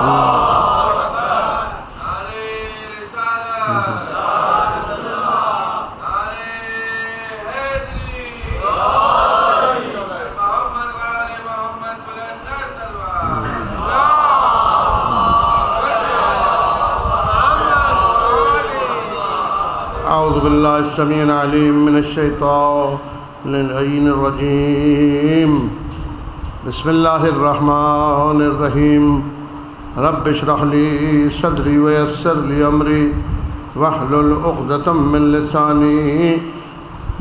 أعوذ بالله السميع العليم من الشيطان اللعين الرجيم بسم الله الرحمن الرحيم رب اشرح لي صدري ويسر لي أمري واحلل عقدة من لساني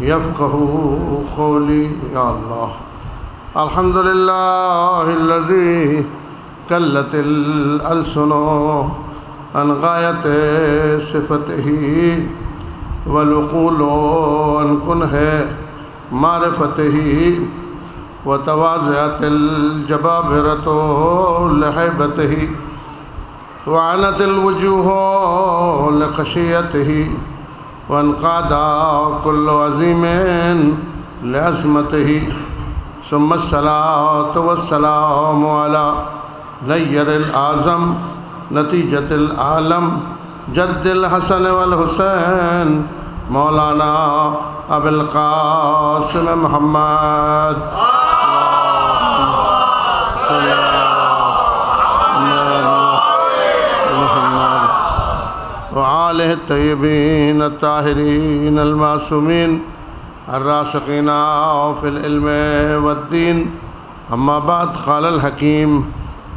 يفقهوا قولي يا الله الحمد لله الذي كلت الألسن عن غاية صفته والعقول عن كنه معرفته وتواضعت الجبابرة لهيبته وعنت الوجوه لخشيته وانقاد كل عظيم لعظمته ثم الصلاة والسلام على نير الأعظم نتيجة العالم جد الحسن والحسين مولانا ابو القاسم محمد وآلہ الطیبین الطاہرین المعصومین الراسخین فی العلم والدین اما بعد قال الحکیم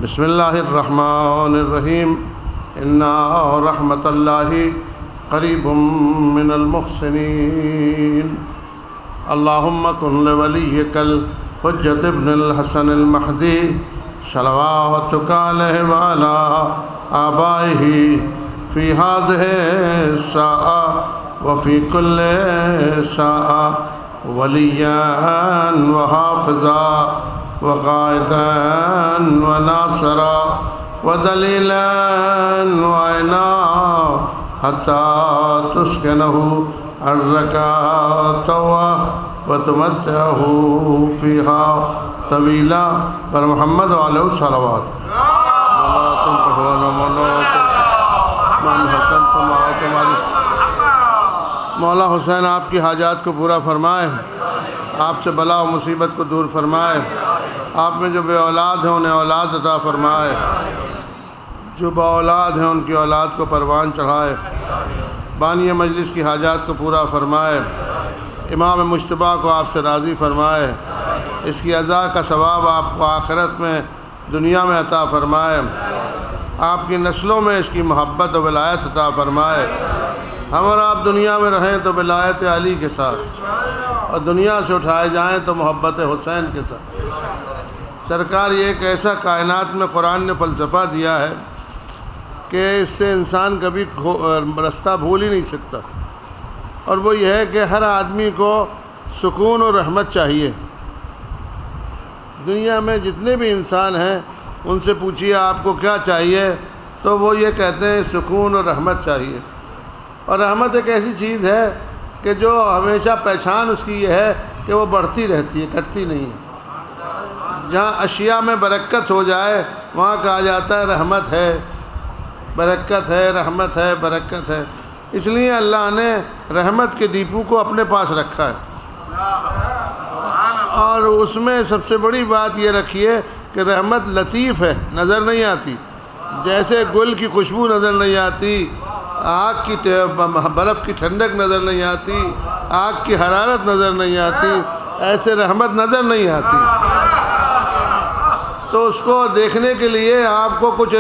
بسم اللہ الرحمن الرحیم اِنَّا رحمت اللہ قریب من المحسنین اللہم کن لولیک الحجۃ ابن الحسن المہدی صلواتک علیہ وعلی آبائہ فی ہذہ الساعہ وفی کل ساعہ ولیاً وحافظا وقائداً وناصرا ودلیلا وعینا حتی تسکنہ الرکعۃ وتمتعہ فیہا طویلا پر محمد علیہ الصلوات مولا حسین آپ کی حاجات کو پورا فرمائے، آپ سے بلا و مصیبت کو دور فرمائے، آپ میں جو بے اولاد ہیں انہیں اولاد عطا فرمائے، جو با اولاد ہیں ان کی اولاد کو پروان چڑھائے، بانی مجلس کی حاجات کو پورا فرمائے، امام مجتبیٰ کو آپ سے راضی فرمائے، اس کی عزا کا ثواب آپ کو آخرت میں دنیا میں عطا فرمائے، آپ کی نسلوں میں اس کی محبت و ولایت عطا فرمائے، ہم اور آپ دنیا میں رہیں تو ولایت علی کے ساتھ اور دنیا سے اٹھائے جائیں تو محبت حسین کے ساتھ۔ سرکار یہ ایک ایسا کائنات میں قرآن نے فلسفہ دیا ہے کہ اس سے انسان کبھی رستہ بھول ہی نہیں سکتا، اور وہ یہ ہے کہ ہر آدمی کو سکون اور رحمت چاہیے۔ دنیا میں جتنے بھی انسان ہیں ان سے پوچھیے آپ کو کیا چاہیے تو وہ یہ کہتے ہیں سکون اور رحمت چاہیے، اور رحمت ایک ایسی چیز ہے کہ جو ہمیشہ پہچان اس کی یہ ہے کہ وہ بڑھتی رہتی ہے، گھٹتی نہیں ہے۔ جہاں اشیاء میں برکت ہو جائے وہاں کہا جاتا ہے رحمت ہے، برکت ہے، رحمت ہے، برکت ہے۔ اس لیے اللہ نے رحمت کے ڈیپو کو اپنے پاس رکھا ہے، اور اس میں سب سے بڑی بات یہ رکھیے کہ رحمت لطیف ہے، نظر نہیں آتی، جیسے گل کی خوشبو نظر نہیں آتی، آگ کی برف کی ٹھنڈک نظر نہیں آتی، آگ کی حرارت نظر نہیں آتی، ایسے رحمت نظر نہیں آتی۔ تو اس کو دیکھنے کے لیے آپ کو کچھ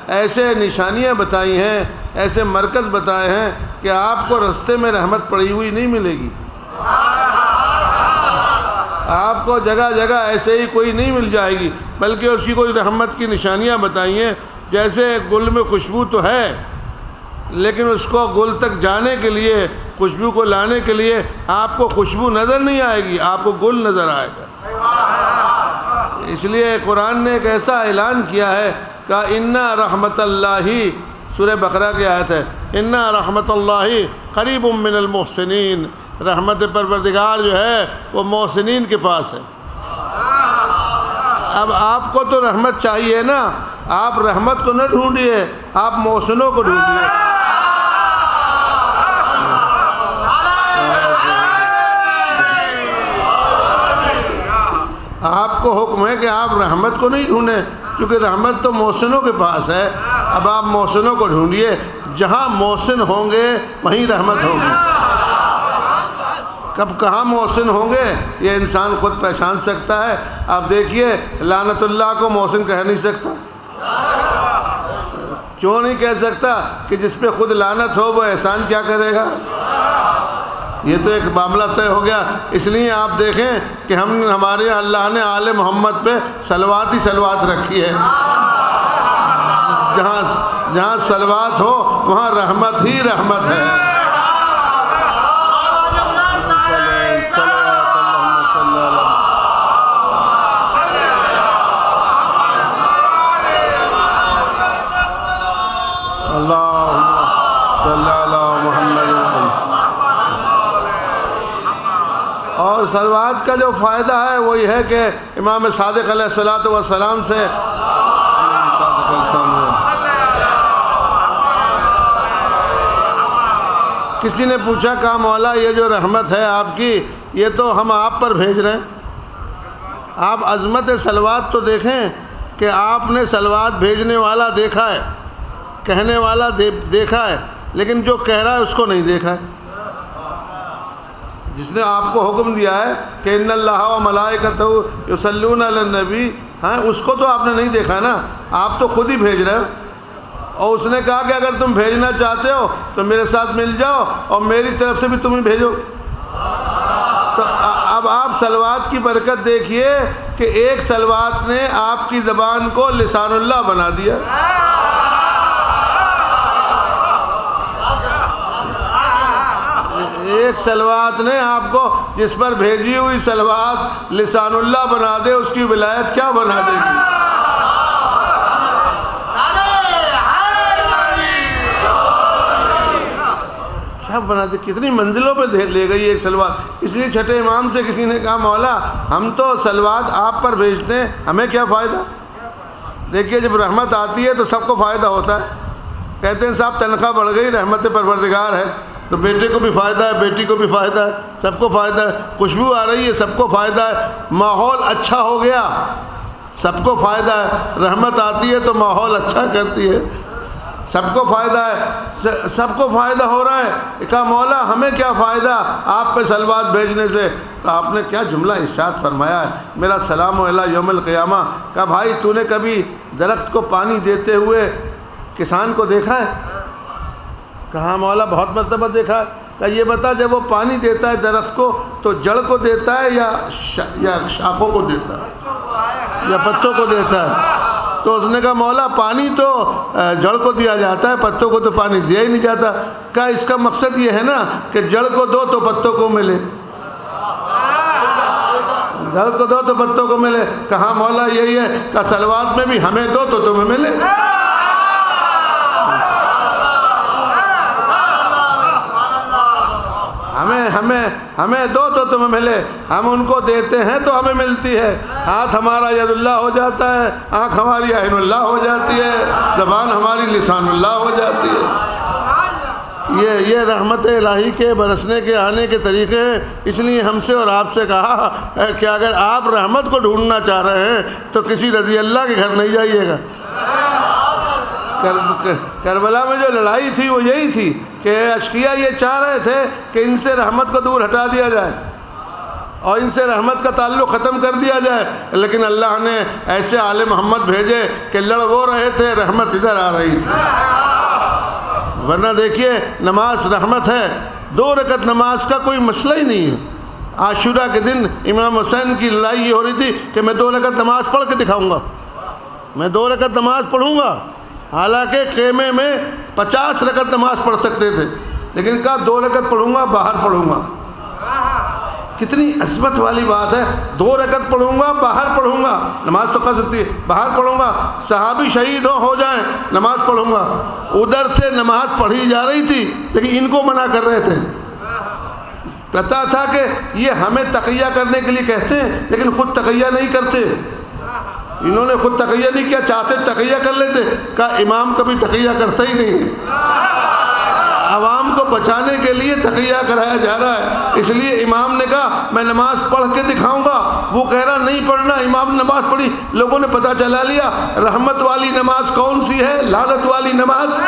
ایسے نشانیاں بتائی ہیں، ایسے مرکز بتائے ہیں کہ آپ کو رستے میں رحمت پڑی ہوئی نہیں ملے گی، آپ کو جگہ جگہ ایسے ہی کوئی نہیں مل جائے گی، بلکہ اس کی کوئی رحمت کی نشانیاں بتائی ہیں۔ جیسے گل میں خوشبو تو ہے، لیکن اس کو گل تک جانے کے لیے، خوشبو کو لانے کے لیے آپ کو خوشبو نظر نہیں آئے گی، آپ کو گل نظر آئے گا۔ اس لیے قرآن نے ایک ایسا اعلان کیا ہے کہ اِنَّا رحمت اللہ، سورہ بقرہ کی آیت ہے، اِنَّا رحمت اللہ قریب من المحسنین، رحمت پروردگار جو ہے وہ محسنین کے پاس ہے۔ اب آپ کو تو رحمت چاہیے نا، آپ رحمت کو نہ ڈھونڈیے، آپ محسنوں کو ڈھونڈیے۔ آپ کو حکم ہے کہ آپ رحمت کو نہیں ڈھونڈیں، کیونکہ رحمت تو محسنوں کے پاس ہے۔ اب آپ محسنوں کو ڈھونڈیے، جہاں محسن ہوں گے وہیں رحمت ہوگی۔ کب کہاں محسن ہوں گے یہ انسان خود پہچان سکتا ہے۔ آپ دیکھیے لعنت اللہ کو محسن کہہ نہیں سکتا، کیوں نہیں کہہ سکتا؟ کہ جس پہ خود لعنت ہو وہ احسان کیا کرے گا؟ یہ تو ایک معاملہ طے ہو گیا۔ اس لیے آپ دیکھیں کہ ہمارے اللہ نے آل محمد پہ صلوات ہی صلوات رکھی ہے۔ جہاں صلوات ہو وہاں رحمت ہی رحمت ہے۔ اور صلوات کا جو فائدہ ہے وہ یہ ہے کہ امام صادق علیہ الصلوۃ والسلام سے کسی نے پوچھا کہا مولا یہ جو رحمت ہے آپ کی یہ تو ہم آپ پر بھیج رہے ہیں۔ آپ عظمت صلوات تو دیکھیں کہ آپ نے صلوات بھیجنے والا دیکھا ہے، کہنے والا دیکھا ہے، لیکن جو کہہ رہا ہے اس کو نہیں دیکھا ہے۔ جس نے آپ کو حکم دیا ہے کہ ان اللہ و ملائکتہ یصلون علی النبی، ہاں اس کو تو آپ نے نہیں دیکھا نا، آپ تو خود ہی بھیج رہے ہو۔ اور اس نے کہا کہ اگر تم بھیجنا چاہتے ہو تو میرے ساتھ مل جاؤ اور میری طرف سے بھی تم ہی بھیجو۔ تو اب آپ صلوات کی برکت دیکھیے کہ ایک صلوات نے آپ کی زبان کو لسان اللہ بنا دیا۔ ایک صلوات نے آپ کو جس پر بھیجی ہوئی صلوات لسان اللہ بنا دے، اس کی ولایت کیا بنا دے گی؟ کیا بنا دے، کتنی منزلوں پہ لے گئی ایک صلوات۔ اس لیے چھٹے امام سے کسی نے کہا مولا ہم تو صلوات آپ پر بھیجتے ہیں، ہمیں کیا فائدہ؟ دیکھیے جب رحمت آتی ہے تو سب کو فائدہ ہوتا ہے۔ کہتے ہیں صاحب تنخواہ بڑھ گئی، رحمت پروردگار ہے، تو بیٹے کو بھی فائدہ ہے، بیٹی کو بھی فائدہ ہے، سب کو فائدہ ہے۔ خوشبو آ رہی ہے، سب کو فائدہ ہے۔ ماحول اچھا ہو گیا، سب کو فائدہ ہے۔ رحمت آتی ہے تو ماحول اچھا کرتی ہے، سب کو فائدہ ہے، سب کو فائدہ ہو رہا ہے۔ کہا مولا ہمیں کیا فائدہ آپ پہ صلوات بھیجنے سے؟ تو آپ نے کیا جملہ ارشاد فرمایا ہے، میرا سلام علی یوم القیامہ۔ کہا بھائی تو نے کبھی درخت کو پانی دیتے ہوئے کسان کو دیکھا ہے؟ کہا مولا بہت مرتبہ دیکھا ہے۔ کہا یہ بتا جب وہ پانی دیتا ہے درخت کو تو جڑ کو دیتا ہے یا شاخوں کو دیتا ہے یا پتوں کو دیتا ہے؟ تو اس نے کہا مولا پانی تو جڑ کو دیا جاتا ہے، پتوں کو تو پانی دیا ہی نہیں جاتا۔ کہا اس کا مقصد یہ ہے نا کہ جڑ کو دو تو پتوں کو ملے، جڑ کو دو تو پتوں کو ملے۔ کہا مولا یہی ہے۔ کہا صلوات میں بھی ہمیں دو تو تمہیں ملے۔ ہمیں دو تو تمہیں ملے، ہم ان کو دیتے ہیں تو ہمیں ملتی ہے۔ ہاتھ ہمارا ید اللہ ہو جاتا ہے، آنکھ ہماری عین اللہ ہو جاتی ہے، زبان ہماری لسان اللہ ہو جاتی ہے۔ یہ رحمت الہی کے برسنے کے آنے کے طریقے ہیں۔ اس لیے ہم سے اور آپ سے کہا کہ اگر آپ رحمت کو ڈھونڈنا چاہ رہے ہیں تو کسی رضی اللہ کے گھر نہیں جائیے گا۔ کربلا میں جو لڑائی تھی وہ یہی تھی کہ اشقیاء یہ چاہ رہے تھے کہ ان سے رحمت کو دور ہٹا دیا جائے اور ان سے رحمت کا تعلق ختم کر دیا جائے، لیکن اللہ نے ایسے آل محمد بھیجے کہ لڑ وہ رہے تھے، رحمت ادھر آ رہی تھی۔ ورنہ دیکھیے نماز رحمت ہے، 2 رکعت نماز کا کوئی مسئلہ ہی نہیں ہے۔ عاشورہ کے دن امام حسین کی لڑائی یہ ہو رہی تھی کہ میں 2 رکعت نماز پڑھ کے دکھاؤں گا، میں 2 رکعت نماز پڑھوں گا۔ حالانکہ خیمے میں 50 رکعت نماز پڑھ سکتے تھے، لیکن کہا 2 رکعت پڑھوں گا، باہر پڑھوں گا۔ کتنی عظمت والی بات ہے، 2 رکعت پڑھوں گا، باہر پڑھوں گا۔ نماز تو پڑھ سکتی ہے، باہر پڑھوں گا۔ صحابی شہید ہو جائیں نماز پڑھوں گا۔ ادھر سے نماز پڑھی جا رہی تھی لیکن ان کو منع کر رہے تھے۔ پتا تھا کہ یہ ہمیں تقیہ کرنے کے لیے کہتے ہیں لیکن خود تقیہ نہیں کرتے، انہوں نے خود تقیہ نہیں کیا، چاہتے تقیہ کر لیتے، کہا امام کبھی تقیہ کرتا ہی نہیں ہے، عوام کو بچانے کے لیے تقیہ کرایا جا رہا ہے۔ اس لیے امام نے کہا میں نماز پڑھ کے دکھاؤں گا، وہ کہہ رہا نہیں پڑھنا، امام نے نماز پڑھی، لوگوں نے پتہ چلا لیا رحمت والی نماز کون سی ہے، لعنت والی نماز۔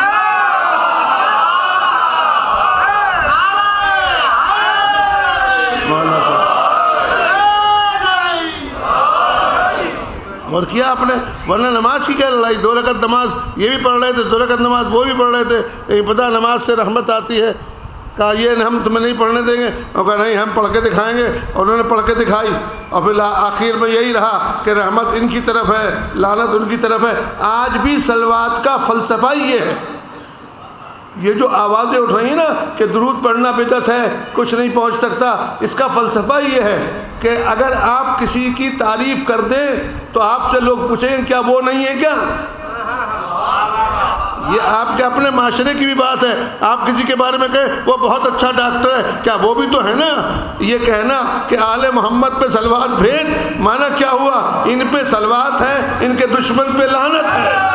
اور کیا آپ نے، ورنہ نماز کی کیا لڑائی، 2 رکعت نماز یہ بھی پڑھ رہے تھے، 2 رکعت نماز وہ بھی پڑھ رہے تھے، لیکن پتہ نماز سے رحمت آتی ہے۔ کہا یہ ہم تمہیں نہیں پڑھنے دیں گے، اور کہا نہیں ہم پڑھ کے دکھائیں گے، اور انہوں نے پڑھ کے دکھائی، اور پھر آخر میں یہی رہا کہ رحمت ان کی طرف ہے، لعنت ان کی طرف ہے۔ آج بھی صلوات کا فلسفہ یہ ہے، یہ جو آوازیں اٹھ رہی ہیں نا کہ درود پڑھنا بدعت ہے، کچھ نہیں پہنچ سکتا، اس کا فلسفہ یہ ہے کہ اگر آپ کسی کی تعریف کر دیں تو آپ سے لوگ پوچھیں گے کیا وہ نہیں ہے کیا؟ یہ آپ کے اپنے معاشرے کی بھی بات ہے، آپ کسی کے بارے میں کہیں وہ بہت اچھا ڈاکٹر ہے، کیا وہ بھی تو ہے نا؟ یہ کہنا کہ آل محمد پہ صلوات بھیج، مانا کیا ہوا؟ ان پہ صلوات ہے، ان کے دشمن پہ لعنت ہے۔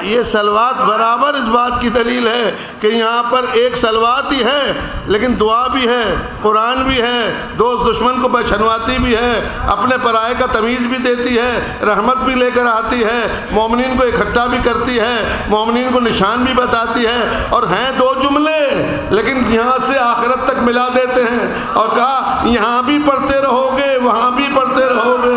یہ صلوات برابر اس بات کی دلیل ہے کہ یہاں پر ایک صلوات ہی ہے لیکن دعا بھی ہے، قرآن بھی ہے، دوست دشمن کو پہچانواتی بھی ہے، اپنے پرائے کا تمیز بھی دیتی ہے، رحمت بھی لے کر آتی ہے، مومنین کو اکٹھا بھی کرتی ہے، مومنین کو نشان بھی بتاتی ہے، اور ہیں 2 جملے لیکن یہاں سے آخرت تک ملا دیتے ہیں، اور کہا یہاں بھی پڑھتے رہو گے وہاں بھی پڑھتے رہو گے۔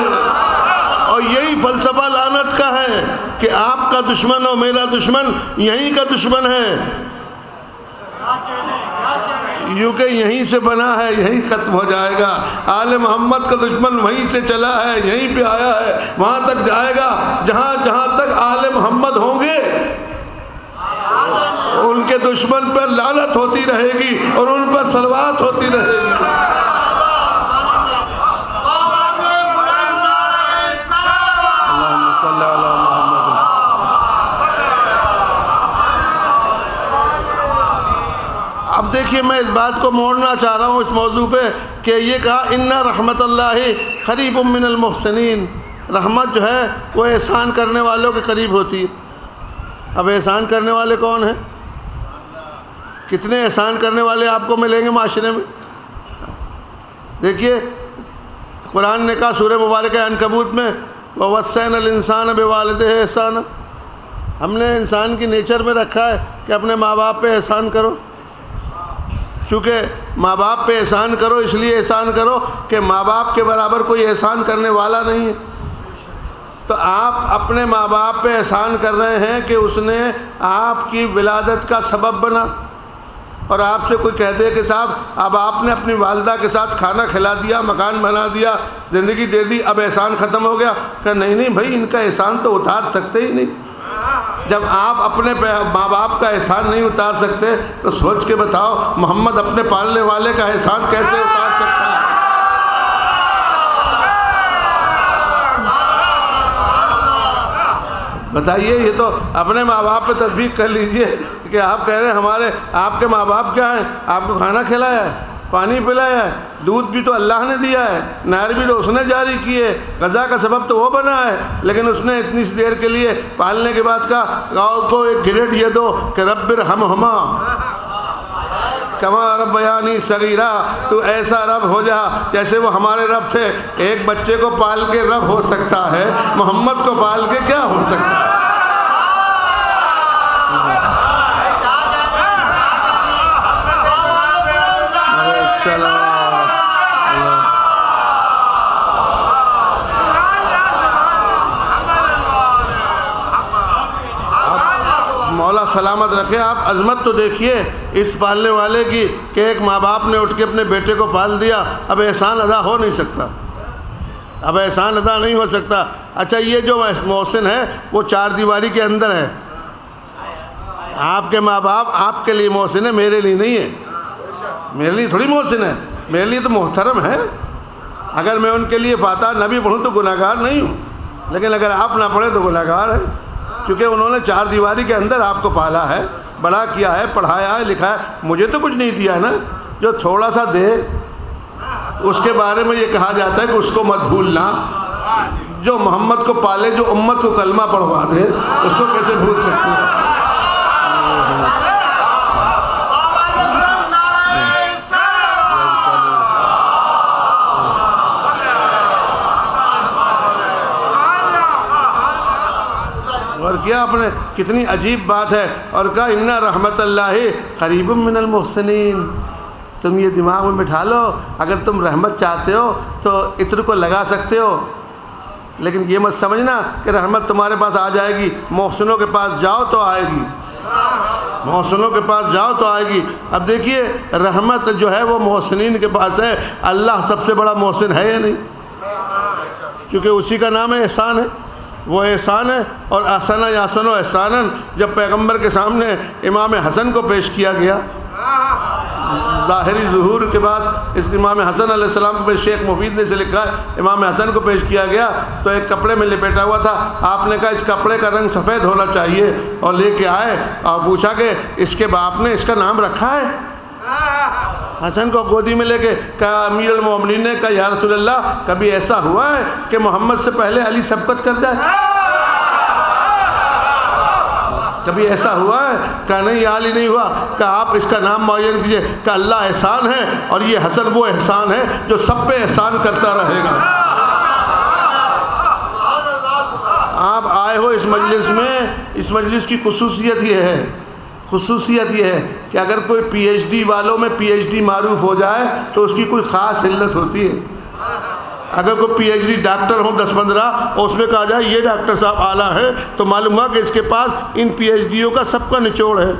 اور یہی فلسفہ لعنت کا ہے کہ آپ کا دشمن اور میرا دشمن یہیں کا دشمن ہے، یوں کہ یہیں سے بنا ہے یہیں ختم ہو جائے گا۔ آل محمد کا دشمن وہیں سے چلا ہے، یہیں پہ آیا ہے، وہاں تک جائے گا جہاں جہاں تک آل محمد ہوں گے ان کے دشمن پر لعنت ہوتی رہے گی اور ان پر صلوات ہوتی رہے گی۔ اب دیکھیے میں اس بات کو موڑنا چاہ رہا ہوں اس موضوع پہ کہ یہ کہا ان رحمت اللہ قریب من المحسنین، رحمت جو ہے وہ احسان کرنے والوں کے قریب ہوتی ہے۔ اب احسان کرنے والے کون ہیں؟ کتنے احسان کرنے والے آپ کو ملیں گے معاشرے میں؟ دیکھیے قرآن نے کہا سورہ مبارکہ عنکبوت میں وَوَصَّيْنَا الْإِنسَانَ بِوَالِدَيْهِ احسانا، ہم نے انسان کی نیچر میں رکھا ہے کہ اپنے ماں باپ پہ احسان کرو، چونکہ ماں باپ پہ احسان کرو اس لیے احسان کرو کہ ماں باپ کے برابر کوئی احسان کرنے والا نہیں ہے۔ تو آپ اپنے ماں باپ پہ احسان کر رہے ہیں کہ اس نے آپ کی ولادت کا سبب بنا، اور آپ سے کوئی کہہ دے کہ صاحب اب آپ نے اپنی والدہ کے ساتھ کھانا کھلا دیا، مکان بنا دیا، زندگی دے دی، اب احسان ختم ہو گیا، کہ نہیں نہیں بھائی ان کا احسان تو اتار سکتے ہی نہیں۔ جب آپ اپنے ماں باپ کا احسان نہیں اتار سکتے تو سوچ کے بتاؤ محمد اپنے پالنے والے کا احسان کیسے اتار سکتا ہے؟ بتائیے، یہ تو اپنے ماں باپ پہ تطبیق کر لیجئے کہ آپ کہہ رہے ہیں آپ کے ماں باپ کیا ہیں؟ آپ کو کھانا کھلایا ہے، پانی پلایا ہے، دودھ بھی تو اللہ نے دیا ہے، نہر بھی تو اس نے جاری کی ہے، غذا کا سبب تو وہ بنا ہے، لیکن اس نے اتنی سی دیر کے لیے پالنے کے بعد کہا گاؤں کو ایک گریڈ یہ دو کہ رب ارحمہما کما ربیانی صغیرا، تو ایسا رب ہو جا جیسے وہ ہمارے رب تھے۔ ایک بچے کو پال کے رب ہو سکتا ہے، محمد کو پال کے کیا ہو سکتا ہے؟ مولا سلامت رکھے، آپ عظمت تو دیکھیے اس پالنے والے کی کہ ایک ماں باپ نے اٹھ کے اپنے بیٹے کو پال دیا، اب احسان ادا ہو نہیں سکتا، اب احسان ادا نہیں ہو سکتا۔ اچھا یہ جو محسن ہے وہ 4 دیواری کے اندر ہے، آپ کے ماں باپ آپ کے لیے محسن ہے، میرے لیے نہیں ہے، میرے لیے تھوڑی محسن ہے، میرے لیے تو محترم ہے۔ اگر میں ان کے لیے فاتحہ نبی پڑھوں تو گناہگار نہیں ہوں، لیکن اگر آپ نہ پڑھیں تو گناہ گار ہیں، کیونکہ انہوں نے چار دیواری کے اندر آپ کو پالا ہے، بڑا کیا ہے، پڑھایا ہے، لکھا ہے. مجھے تو کچھ نہیں دیا نا. جو تھوڑا سا دے اس کے بارے میں یہ کہا جاتا ہے کہ اس کو مت بھولنا. جو محمد کو پالے، جو امت کو کلمہ پڑھوا دے، اس کو کیسے بھول سکتے ہیں؟ اور کیا آپ نے، کتنی عجیب بات ہے. اور کہا ان رحمت اللہ قریب من المحسنین. تم یہ دماغ میں بٹھا لو، اگر تم رحمت چاہتے ہو تو عطر کو لگا سکتے ہو، لیکن یہ مت سمجھنا کہ رحمت تمہارے پاس آ جائے گی. محسنوں کے پاس جاؤ تو آئے گی، محسنوں کے پاس جاؤ تو آئے گی. اب دیکھیے رحمت جو ہے وہ محسنین کے پاس ہے. اللہ سب سے بڑا محسن ہے یا نہیں؟ کیونکہ اسی کا نام ہے احسان ہے، وہ احسان ہے. اور احسن یحسن و احسانن جب پیغمبر کے سامنے امام حسن کو پیش کیا گیا، ظاہری ظہور کے بعد اس امام حسن علیہ السلام پہ شیخ مفید نے سے لکھا ہے، امام حسن کو پیش کیا گیا تو ایک کپڑے میں لپیٹا ہوا تھا. آپ نے کہا اس کپڑے کا رنگ سفید ہونا چاہیے، اور لے کے آئے اور پوچھا کہ اس کے باپ نے اس کا نام رکھا ہے؟ حسن کو گودی میں لے کے کہا، امیر المومنین نے کہا یا رسول اللہ کبھی ایسا ہوا ہے کہ محمد سے پہلے علی سبقت کر جائے؟ کبھی ایسا ہوا ہے؟ کہا نہیں یہ علی نہیں ہوا. کہا آپ اس کا نام معین کیجئے. کہ اللہ احسان ہے اور یہ حسن وہ احسان ہے جو سب پہ احسان کرتا رہے گا. آپ آئے ہو اس مجلس میں، اس مجلس کی خصوصیت یہ ہے، خصوصیت یہ ہے کہ اگر کوئی پی ایچ ڈی والوں میں پی ایچ ڈی معروف ہو جائے تو اس کی کوئی خاص علت ہوتی ہے. اگر کوئی پی ایچ ڈی ڈاکٹر ہوں 10-15 اور اس میں کہا جائے یہ ڈاکٹر صاحب اعلیٰ ہے، تو معلوم ہوا کہ اس کے پاس ان پی ایچ ڈیوں کا سب کا نچوڑ ہے،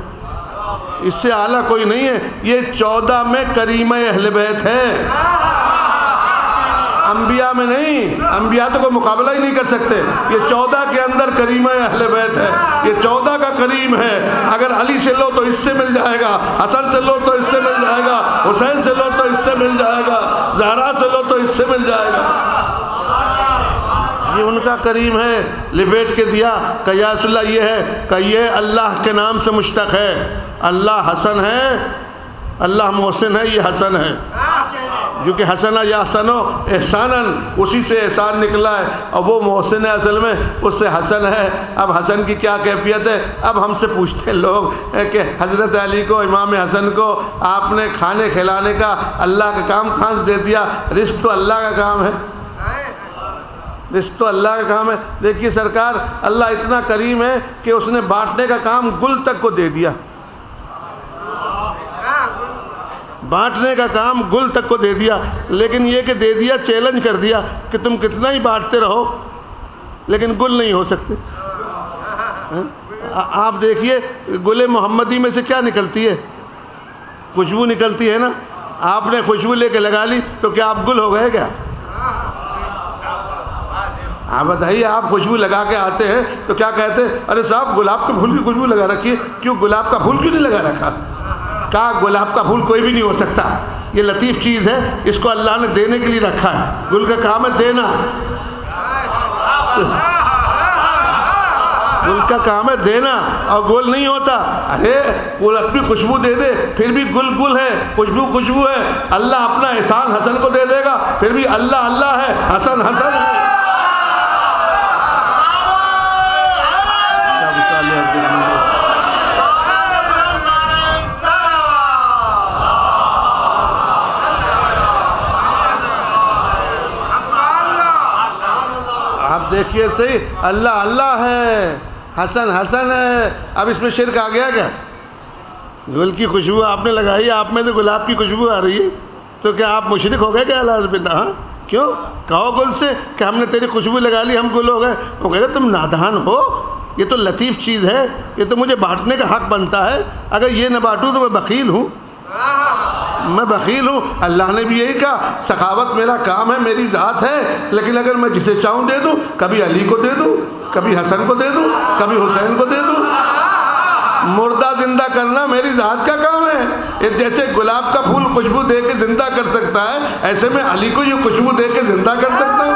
اس سے اعلیٰ کوئی نہیں ہے. یہ 14 میں کریمہ اہل بیت ہے، انبیاء میں نہیں. انبیاء تو کوئی مقابلہ ہی نہیں کر سکتے. یہ 14 کے اندر کریمہ اہل بیت ہے، یہ 14 کا کریم ہے. اگر علی سے لو تو اس سے مل جائے گا، حسن سے لو تو اس سے مل جائے گا، حسین سے لو تو اس سے مل جائے گا، زہرا سے لو تو اس سے مل جائے گا. یہ ان کا کریم ہے. لپیٹ کے دیا کہ یا رسول اللہ یہ ہے، کہ یہ اللہ کے نام سے مشتق ہے. اللہ حسن ہے، اللہ محسن ہے، یہ حسن ہے. جو کہ حسن یحسن و احسانن، اسی سے احسان نکلا ہے، اور وہ محسن ہے اصل میں، اس سے حسن ہے. اب حسن کی کیا کیفیت ہے؟ اب ہم سے پوچھتے ہیں لوگ کہ حضرت علی کو، امام حسن کو آپ نے کھانے کھلانے کا اللہ کا کام کہاں سے دے دیا؟ رزق تو اللہ کا کام ہے، رزق تو اللہ کا کام ہے. دیکھیے سرکار، اللہ اتنا کریم ہے کہ اس نے بانٹنے کا کام گل تک کو دے دیا، بانٹنے کا کام گل تک کو دے دیا. لیکن یہ کہ دے دیا، چیلنج کر دیا کہ تم کتنا ہی بانٹتے رہو لیکن گل نہیں ہو سکتے. آپ دیکھیے گل محمدی میں سے کیا نکلتی ہے؟ خوشبو نکلتی ہے نا. آپ نے خوشبو لے کے لگا لی تو کیا آپ گل ہو گئے کیا؟ آپ بتائیے، آپ خوشبو لگا کے آتے ہیں تو کیا کہتے ہیں؟ ارے صاحب گلاب کے پھول کی خوشبو لگا رکھی ہے. کیوں گلاب کا پھول کیوں نہیں لگا رکھا؟ کہا گلاب کا پھول کوئی بھی نہیں ہو سکتا، یہ لطیف چیز ہے، اس کو اللہ نے دینے کے لیے رکھا ہے. گل کا کام ہے دینا، گل کا کام ہے دینا، اور گل نہیں ہوتا. ارے وہ اپنی خوشبو دے دے پھر بھی گل گل ہے، خوشبو خوشبو ہے. اللہ اپنا احسان حسن کو دے دے گا پھر بھی اللہ اللہ ہے، حسن حسن ہے. آپ دیکھیے صحیح، اللہ اللہ ہے، حسن حسن ہے. اب اس میں شرک آ گیا کیا؟ گل کی خوشبو آپ نے لگائی، آپ میں سے گلاب کی خوشبو آ رہی ہے، تو کیا آپ مشرک ہو گئے کیا؟ اللہ باللہ. ہاں کیوں؟ کہو گل سے کہ ہم نے تیری خوشبو لگا لی ہم گل ہو گئے. وہ کہے گا تم نادان ہو، یہ تو لطیف چیز ہے، یہ تو مجھے بانٹنے کا حق بنتا ہے. اگر یہ نہ بانٹوں تو میں بخیل ہوں، میں بخیل ہوں. اللہ نے بھی یہی کہا سخاوت میرا کام ہے، میری ذات ہے، لیکن اگر میں جسے چاہوں دے دوں، کبھی علی کو دے دوں، کبھی حسن کو دے دوں، کبھی حسین کو دے دوں. مردہ زندہ کرنا میری ذات کا کام ہے. جیسے گلاب کا پھول خوشبو دے کے زندہ کر سکتا ہے، ایسے میں علی کو یہ خوشبو دے کے زندہ کر سکتا ہوں.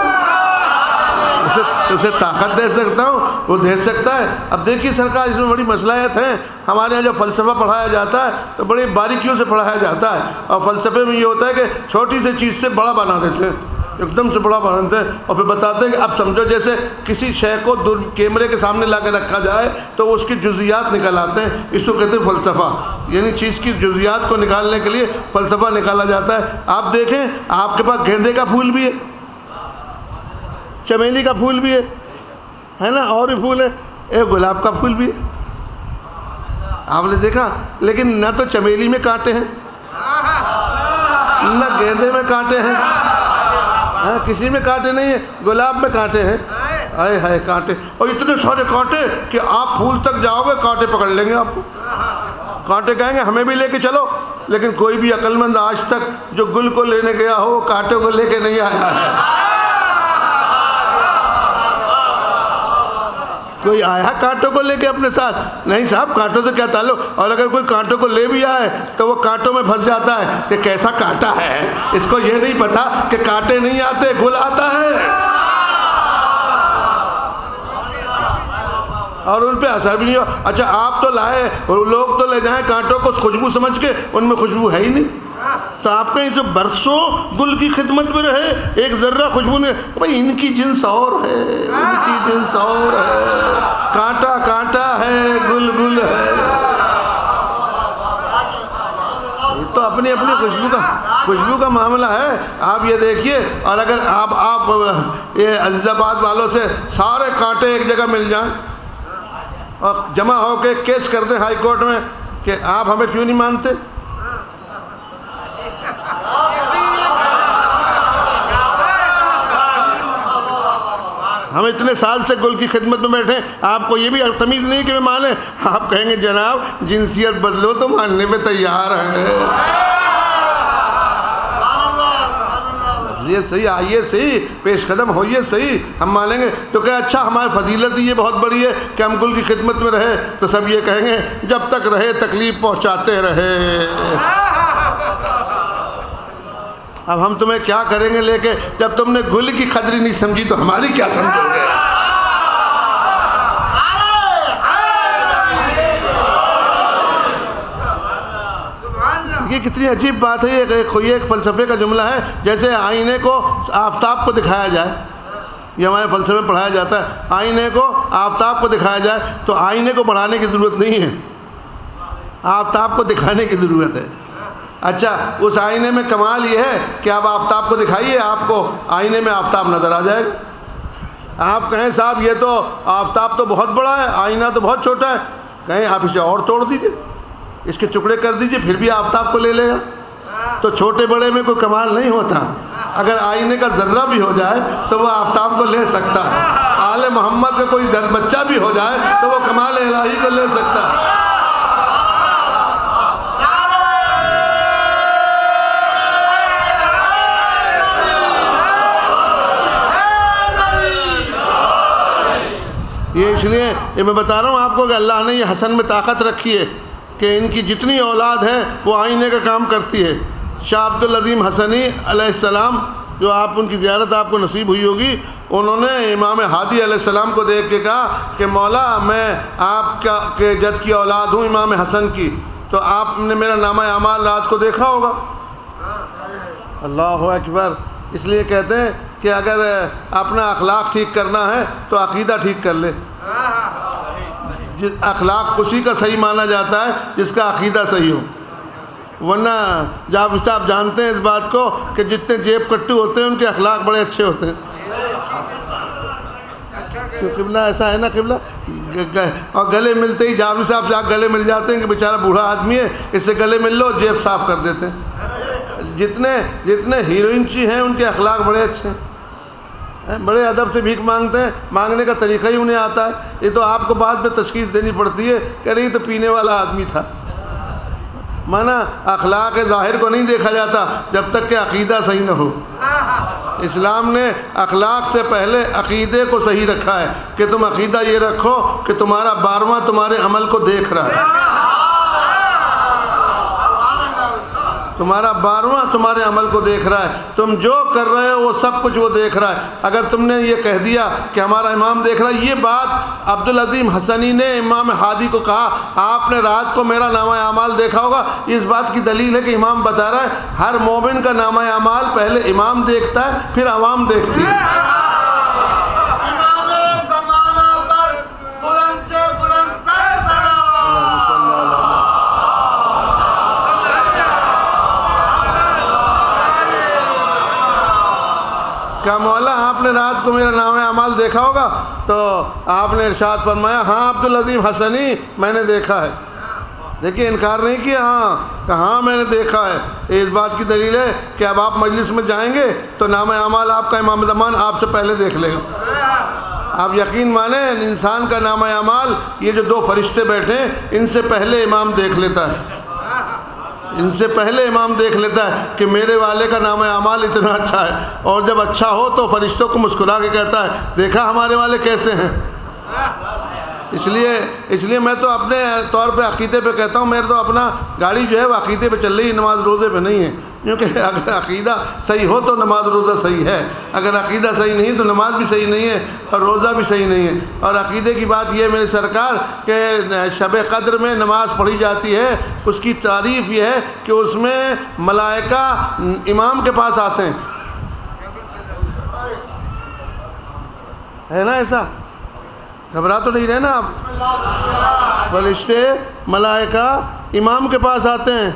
اسے طاقت دے سکتا ہوں، وہ دے سکتا ہے۔ اب دیکھیے سرکار، اس میں بڑی مصلحت ہے۔ ہمارے یہاں جو فلسفہ پڑھایا جاتا ہے تو بڑی باریکیوں سے پڑھایا جاتا ہے، اور فلسفے میں یہ ہوتا ہے کہ چھوٹی سی چیز سے بڑا بنا دیتے ہیں، ایک دم سے بڑا بناتے ہیں، اور پھر بتاتے ہیں کہ اب سمجھو جیسے کسی شے کو کیمرے کے سامنے لا کے رکھا جائے تو وہ اس کی جزیات نکل آتے ہیں، اس کو کہتے ہیں فلسفہ، یعنی چیز کی جزیات کو نکالنے کے لیے فلسفہ نکالا جاتا ہے۔ آپ دیکھیں، آپ کے پاس گیندے کا پھول بھی ہے، چمیلی کا پھول بھی ہے نا، اور بھی پھول ہے، ایک گلاب کا پھول بھی ہے، آپ نے دیکھا، لیکن نہ تو چمیلی میں کانٹے ہیں، نہ گیندے میں کانٹے ہیں، کسی میں کانٹے نہیں ہیں، گلاب میں کانٹے ہیں، ہائے ہائے کانٹے، اور اتنے سارے کانٹے کہ آپ پھول تک جاؤ گے کانٹے پکڑ لیں گے آپ کو، کانٹے کہیں گے ہمیں بھی لے کے چلو، لیکن کوئی بھی عقل مند آج تک جو گل کو لینے گیا ہو کانٹے کو لے کے نہیں آیا ہے۔ کوئی آیا کانٹوں کو لے کے اپنے ساتھ؟ نہیں صاحب، کانٹوں سے کیا تعلق، اور اگر کوئی کانٹوں کو لے بھی آئے تو وہ کانٹوں میں پھنس جاتا ہے کہ کیسا کانٹا ہے، اس کو یہ نہیں پتا کہ کانٹے نہیں آتے، گل آتا ہے، اور ان پہ اثر بھی نہیں ہو۔ اچھا آپ تو لائے، لوگ تو لے جائیں کانٹوں کو خوشبو سمجھ کے، ان میں خوشبو ہے ہی نہیں، تو آپ کہیں سے برسوں گل کی خدمت میں رہے، ایک ذرہ خوشبو نہیں، بھائی ان کی جنس اور ہے، ان کی جنس اور ہے، کانٹا کانٹا ہے، گل گل ہے، یہ تو اپنی اپنی خوشبو کا معاملہ ہے۔ آپ یہ دیکھیے، اور اگر آپ یہ عزیز آباد والوں سے سارے کانٹے ایک جگہ مل جائیں اور جمع ہو کے کیس کر دیں ہائی کورٹ میں کہ آپ ہمیں کیوں نہیں مانتے، ہم اتنے سال سے گل کی خدمت میں بیٹھے، آپ کو یہ بھی تمیز نہیں کہ میں مانیں، آپ کہیں گے جناب جنسیت بدلو تو ماننے میں تیار ہیں، یہ صحیح، آئیے صحیح، پیش قدم ہوئیے صحیح، ہم مانیں گے۔ تو کہ اچھا ہماری فضیلت یہ بہت بڑی ہے کہ ہم گل کی خدمت میں رہے، تو سب یہ کہیں گے جب تک رہے تکلیف پہنچاتے رہے، اب ہم تمہیں کیا کریں گے لے کے، جب تم نے گل کی قدر نہیں سمجھی تو ہماری کیا سمجھو گے۔ یہ کتنی عجیب بات ہے، یہ ایک فلسفے کا جملہ ہے، جیسے آئینے کو آفتاب کو دکھایا جائے، یہ ہمارے فلسفے میں پڑھایا جاتا ہے، آئینے کو آفتاب کو دکھایا جائے تو آئینے کو بڑھانے کی ضرورت نہیں ہے، آفتاب کو دکھانے کی ضرورت ہے۔ اچھا اس آئینے میں کمال یہ ہے کہ آپ آفتاب کو دکھائیے، آپ کو آئینے میں آفتاب نظر آ جائے گا۔ آپ کہیں صاحب یہ تو آفتاب تو بہت بڑا ہے، آئینہ تو بہت چھوٹا ہے، کہیں آپ اسے اور توڑ دیجئے، اس کے ٹکڑے کر دیجئے، پھر بھی آفتاب کو لے لے گا۔ تو چھوٹے بڑے میں کوئی کمال نہیں ہوتا، اگر آئینے کا ذرہ بھی ہو جائے تو وہ آفتاب کو لے سکتا ہے، آل محمد کا کوئی بچہ بھی ہو جائے تو وہ کمال الہی کو لے سکتا ہے۔ یہ اس لیے یہ میں بتا رہا ہوں آپ کو کہ اللہ نے یہ حسن میں طاقت رکھی ہے کہ ان کی جتنی اولاد ہے وہ آئینے کا کام کرتی ہے۔ شاہ عبد العظیم حسنی علیہ السلام، جو آپ ان کی زیارت آپ کو نصیب ہوئی ہوگی، انہوں نے امام ہادی علیہ السلام کو دیکھ کے کہا کہ مولا میں آپ کے جد کی اولاد ہوں امام حسن کی، تو آپ نے میرا نامہ اعمال رات کو دیکھا ہوگا۔ اللہ اکبر۔ اس لیے کہتے ہیں کہ اگر اپنا اخلاق ٹھیک کرنا ہے تو عقیدہ ٹھیک کر لے، اخلاق اسی کا صحیح مانا جاتا ہے جس کا عقیدہ صحیح ہو، ورنہ جاب صاحب جانتے ہیں اس بات کو کہ جتنے جیب کٹو ہوتے ہیں ان کے اخلاق بڑے اچھے ہوتے ہیں۔ تو قبلہ ایسا ہے نا، قبلہ اور گلے ملتے ہی جاب صاحب جا گلے مل جاتے ہیں کہ بیچارہ بوڑھا آدمی ہے، اس سے گلے مل لو، جیب صاف کر دیتے ہیں۔ جتنے ہیروئنچی ہیں ان کے اخلاق بڑے اچھے ہیں، بڑے ادب سے بھیک مانگتے ہیں، مانگنے کا طریقہ ہی انہیں آتا ہے۔ یہ تو آپ کو بعد میں تشخیص دینی پڑتی ہے کہ یہ تو پینے والا آدمی تھا، مانا اخلاق ظاہر کو نہیں دیکھا جاتا جب تک کہ عقیدہ صحیح نہ ہو۔ اسلام نے اخلاق سے پہلے عقیدے کو صحیح رکھا ہے کہ تم عقیدہ یہ رکھو کہ تمہارا بارواں تمہارے عمل کو دیکھ رہا ہے۔ تمہارا 12واں تمہارے عمل کو دیکھ رہا ہے، تم جو کر رہے ہو وہ سب کچھ وہ دیکھ رہا ہے۔ اگر تم نے یہ کہہ دیا کہ ہمارا امام دیکھ رہا ہے، یہ بات عبدالعظیم حسنی نے امام ہادی کو کہا آپ نے رات کو میرا نامہ اعمال دیکھا ہوگا، اس بات کی دلیل ہے کہ امام بتا رہا ہے ہر مومن کا نامہ اعمال پہلے امام دیکھتا ہے پھر عوام دیکھتی ہے۔ کیا مولا آپ نے رات کو میرا نام اعمال دیکھا ہوگا؟ تو آپ نے ارشاد فرمایا ہاں عبدالعظیم حسنی میں نے دیکھا ہے۔ دیکھیے انکار نہیں کیا، ہاں میں نے دیکھا ہے۔ اس بات کی دلیل ہے کہ اب آپ مجلس میں جائیں گے تو نام اعمال آپ کا امام زمان آپ سے پہلے دیکھ لے گا۔ آپ یقین مانیں انسان کا نام اعمال یہ جو 2 فرشتے بیٹھے ہیں ان سے پہلے امام دیکھ لیتا ہے، ان سے پہلے امام دیکھ لیتا ہے کہ میرے والے کا نام اعمال اتنا اچھا ہے، اور جب اچھا ہو تو فرشتوں کو مسکرا کے کہتا ہے دیکھا ہمارے والے کیسے ہیں۔ اس لیے میں تو اپنے طور پہ عقیدے پہ کہتا ہوں، میرے تو اپنا گاڑی جو ہے وہ عقیدے پہ چل رہی ہے، نماز روزے پہ نہیں ہے، کیونکہ اگر عقیدہ صحیح ہو تو نماز روزہ صحیح ہے، اگر عقیدہ صحیح نہیں تو نماز بھی صحیح نہیں ہے اور روزہ بھی صحیح نہیں ہے۔ اور عقیدے کی بات یہ ہے میری سرکار کہ شب قدر میں نماز پڑھی جاتی ہے، اس کی تعریف یہ ہے کہ اس میں ملائکہ امام کے پاس آتے ہیں، ہے نا ایسا؟ گھبرا تو نہیں رہے نا آپ؟ فرشتے ملائکہ امام کے پاس آتے ہیں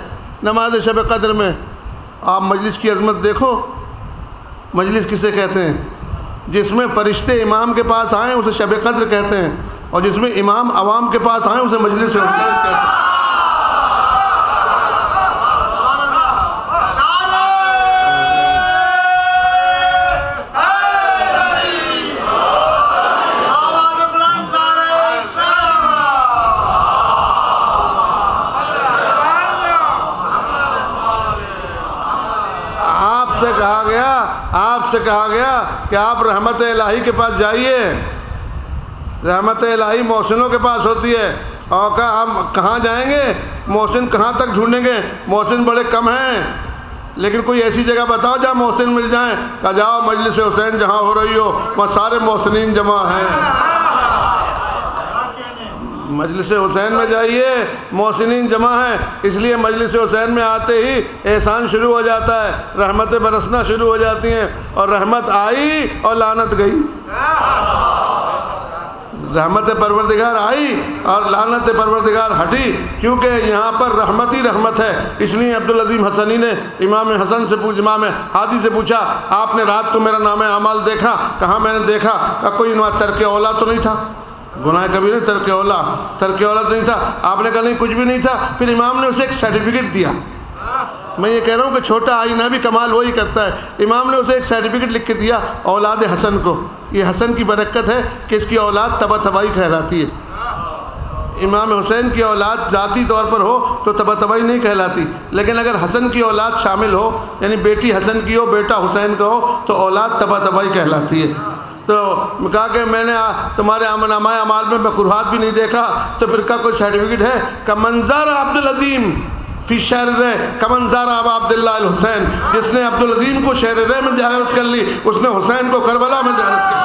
نماز شب قدر میں۔ آپ مجلس کی عظمت دیکھو، مجلس کسے کہتے ہیں؟ جس میں فرشتے امام کے پاس آئیں اسے شب قدر کہتے ہیں، اور جس میں امام عوام کے پاس آئیں اسے مجلس حسین کہتے ہیں۔ آپ سے کہا گیا کہ آپ رحمت الہی کے پاس جائیے، رحمت الہی محسنوں کے پاس ہوتی ہے، اور کہا ہم کہاں جائیں گے؟ محسن کہاں تک ڈھونڈیں گے؟ محسن بڑے کم ہیں، لیکن کوئی ایسی جگہ بتاؤ جہاں محسن مل جائیں۔ کہا جاؤ مجلس حسین جہاں ہو رہی ہو وہاں سارے محسنین جمع ہیں، مجلس حسین میں جائیے محسنین جمع ہیں۔ اس لیے مجلس حسین میں آتے ہی احسان شروع ہو جاتا ہے، رحمتیں برسنا شروع ہو جاتی ہیں، اور رحمت آئی اور لعنت گئی، رحمت پروردگار آئی اور لعنت پروردگار ہٹی، کیونکہ یہاں پر رحمت ہی رحمت ہے۔ اس لیے عبدالعظیم حسنی نے امام امام ہادی سے پوچھا آپ نے رات کو میرا نام اعمال دیکھا؟ کہاں میں نے دیکھا؟ کہا کوئی ترک اولاد تو نہیں تھا، گناہ کبھی نہیں، ترک اولاد نہیں تھا۔ آپ نے کہا نہیں کچھ بھی نہیں تھا۔ پھر امام نے اسے ایک سرٹیفکیٹ دیا۔ میں یہ کہہ رہا ہوں کہ چھوٹا آئینہ بھی کمال وہی کرتا ہے۔ امام نے اسے ایک سرٹیفکیٹ لکھ کے دیا اولاد حسن کو، یہ حسن کی برکت ہے کہ اس کی اولاد تبا تبائی کہلاتی ہے۔ امام حسین کی اولاد ذاتی طور پر ہو تو تبا تبائی نہیں کہلاتی، لیکن اگر حسن کی اولاد شامل ہو، یعنی بیٹی حسن کی ہو بیٹا حسین کا ہو، تو اولاد تبا تبائی کہلاتی ہے۔ تو کہا کہ میں نے تمہارے نامہ اعمال میں مکروہات بھی نہیں دیکھا، تو پھر کا کوئی سرٹیفکیٹ ہے؟ کہ منظر عبدالعظیم فی شہر رے کمنظر ابا عبداللہ الحسین، جس نے عبدالعظیم کو شہر رے میں زیارت کر لی اس نے حسین کو کربلا میں زیارت کر لی۔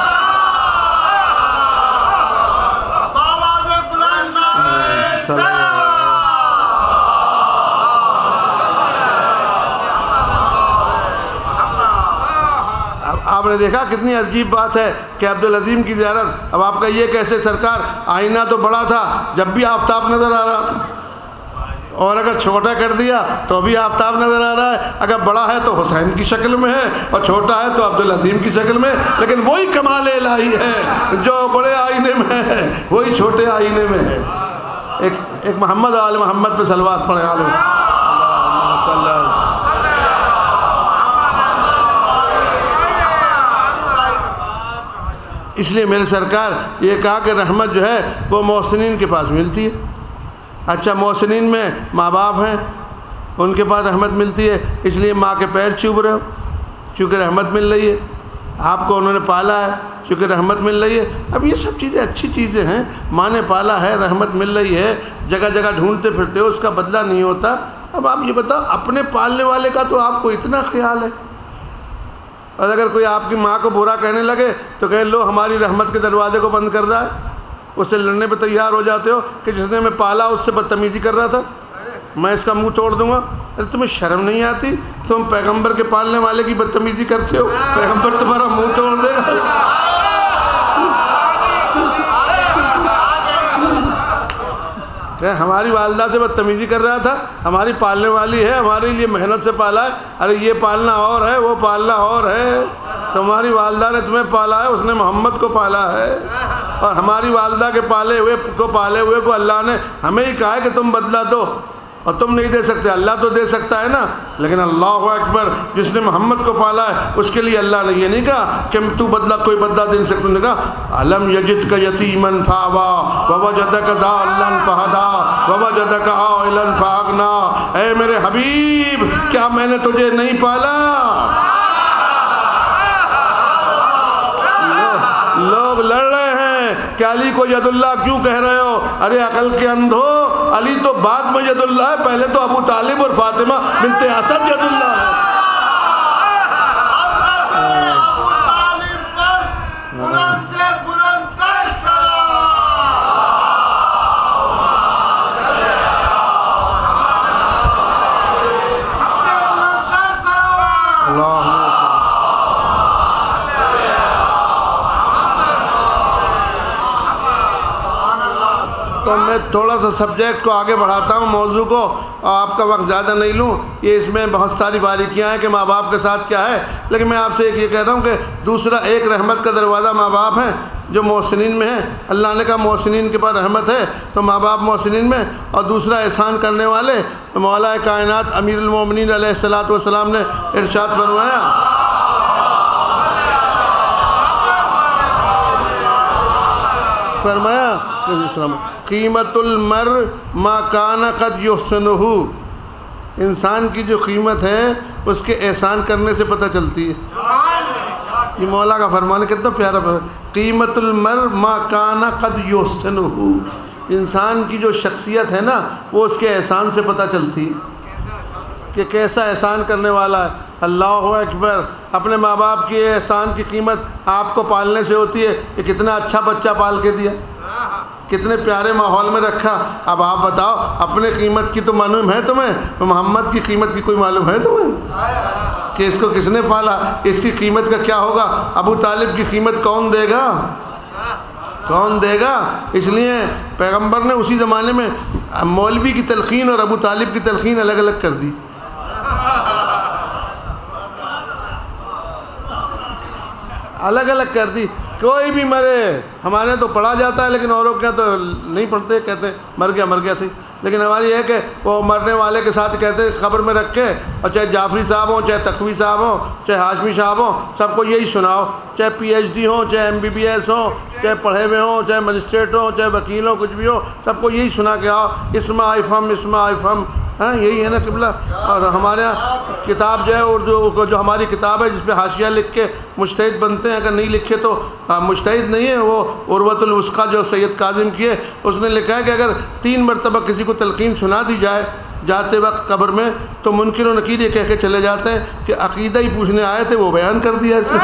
آپ نے دیکھا کتنی عجیب بات ہے کہ عبدالعظیم کی زیارت۔ اب آپ کا یہ کیسے سرکار؟ آئینہ تو بڑا تھا، جب بھی آفتاب نظر آ رہا تھا، اور اگر چھوٹا کر دیا تو بھی آفتاب نظر آ رہا ہے۔ اگر بڑا ہے تو حسین کی شکل میں ہے اور چھوٹا ہے تو عبدالعظیم کی شکل میں، لیکن وہی کمال الہی ہے جو بڑے آئینے میں ہے وہی چھوٹے آئینے میں ہے۔ ایک محمد آل محمد پہ صلوات پڑھے عالم اس لیے میرے سرکار یہ کہا کہ رحمت جو ہے وہ محسنین کے پاس ملتی ہے۔ اچھا محسنین میں ماں باپ ہیں، ان کے پاس رحمت ملتی ہے، اس لیے ماں کے پیر چوم رہے ہو کیونکہ رحمت مل رہی ہے، آپ کو انہوں نے پالا ہے کیونکہ رحمت مل رہی ہے۔ اب یہ سب چیزیں اچھی چیزیں ہیں، ماں نے پالا ہے، رحمت مل رہی ہے، جگہ جگہ ڈھونڈتے پھرتے ہو، اس کا بدلہ نہیں ہوتا، اب آپ یہ بتاؤ اپنے پالنے والے کا تو آپ کو اتنا خیال ہے، اور اگر کوئی آپ کی ماں کو برا کہنے لگے تو کہیں لو ہماری رحمت کے دروازے کو بند کر رہا ہے، اس سے لڑنے پہ تیار ہو جاتے ہو کہ جس نے ہمیں پالا اس سے بدتمیزی کر رہا تھا، میں اس کا منہ توڑ دوں گا۔ ارے تمہیں شرم نہیں آتی؟ تم پیغمبر کے پالنے والے کی بدتمیزی کرتے ہو، پیغمبر تمہارا منہ توڑ دے گا۔ کہ ہماری والدہ سے بدتمیزی کر رہا تھا، ہماری پالنے والی ہے، ہمارے لیے محنت سے پالا ہے۔ ارے یہ پالنا اور ہے، وہ پالنا اور ہے۔ تمہاری والدہ نے تمہیں پالا ہے، اس نے محمد کو پالا ہے، اور ہماری والدہ کے پالے ہوئے کو اللہ نے ہمیں ہی کہا ہے کہ تم بدلہ دو، اور تم نہیں دے سکتے، اللہ تو دے سکتا ہے نا۔ لیکن اللہ اکبر، جس نے محمد کو پالا ہے اس کے لیے اللہ نے یہ نہیں کہا کہ تو کوئی بدلہ دے سکتا، نے کہا الم یجدک یتیما فآوی ووجدک ضالا فہدی ووجدک عائلا فاغنی۔ اے میرے حبیب، کیا میں نے تجھے نہیں پالا؟ لوگ لڑ رہے ہیں کہ علی کو ید اللہ کیوں کہہ رہے ہو؟ ارے عقل کے اندھو، علی تو بعد میں ید اللہ ہے، پہلے تو ابو طالب اور فاطمہ بنت اسد ید اللہ ہے۔ تو میں تھوڑا سا سبجیکٹ کو آگے بڑھاتا ہوں، موضوع کو، آپ کا وقت زیادہ نہیں لوں۔ یہ اس میں بہت ساری باریکیاں ہیں کہ ماں باپ کے ساتھ کیا ہے، لیکن میں آپ سے ایک یہ کہہ رہا ہوں کہ دوسرا ایک رحمت کا دروازہ ماں باپ ہیں جو محسنین میں ہیں۔ اللہ نے کہا محسنین کے پاس رحمت ہے، تو ماں باپ محسنین میں، اور دوسرا احسان کرنے والے۔ مولا کائنات امیر المومنین علیہ الصلوۃ والسلام نے ارشاد فرمایا قیمت المرء ما کان قد یحسنہ، انسان کی جو قیمت ہے اس کے احسان کرنے سے پتہ چلتی ہے۔ یہ مولا کا فرمان ہے، کتنا پیارا فرمان، قیمت المرء ما کان قد یحسنہ، انسان کی جو شخصیت ہے نا وہ اس کے احسان سے پتہ چلتی ہے کہ کیسا احسان کرنے والا ہے۔ اللہ اکبر، اپنے ماں باپ کی احسان کی قیمت آپ کو پالنے سے ہوتی ہے کہ کتنا اچھا بچہ پال کے دیا، کتنے پیارے ماحول میں رکھا۔ اب آپ بتاؤ اپنے قیمت کی تو معلوم ہے تمہیں، تو محمد کی قیمت کی کوئی معلوم ہے تمہیں کہ اس کو کس نے پالا، اس کی قیمت کا کیا ہوگا؟ ابو طالب کی قیمت کون دے گا؟ کون دے گا؟ اس لیے پیغمبر نے اسی زمانے میں مولوی کی تلقین اور ابو طالب کی تلقین الگ الگ کر دی۔ الگ الگ کر دی، کوئی بھی مرے، ہمارے تو پڑھا جاتا ہے لیکن اوروں کے تو نہیں پڑھتے، کہتے ہیں مر گیا صحیح، لیکن ہماری یہ ہے کہ وہ مرنے والے کے ساتھ کہتے ہیں قبر میں رکھ کے، اور چاہے جعفری صاحب ہوں، چاہے تقوی صاحب ہوں، چاہے ہاشمی صاحب ہوں، سب کو یہی سناؤ، چاہے پی ایچ ڈی ہوں، چاہے MBBS ہوں، چاہے پڑھے ہوئے ہوں، چاہے مجسٹریٹ ہوں، چاہے وکیل ہوں، کچھ بھی ہو، سب کو یہی سنا کے آؤ، اسما افہم، ہاں یہی ہے نا قبلہ۔ اور ہمارے یہاں کتاب جو ہے اردو جو ہماری کتاب ہے جس پہ حاشیہ لکھ کے مجتہد بنتے ہیں، اگر نہیں لکھے تو مجتہد نہیں ہے، وہ عروۃ الوثقیٰ جو سید کاظم کی ہے، اس نے لکھا ہے کہ اگر 3 مرتبہ کسی کو تلقین سنا دی جائے جاتے وقت قبر میں تو منکر و نکیر یہ کہہ کے چلے جاتے ہیں کہ عقیدہ ہی پوچھنے آئے تھے، وہ بیان کر دیا اسے۔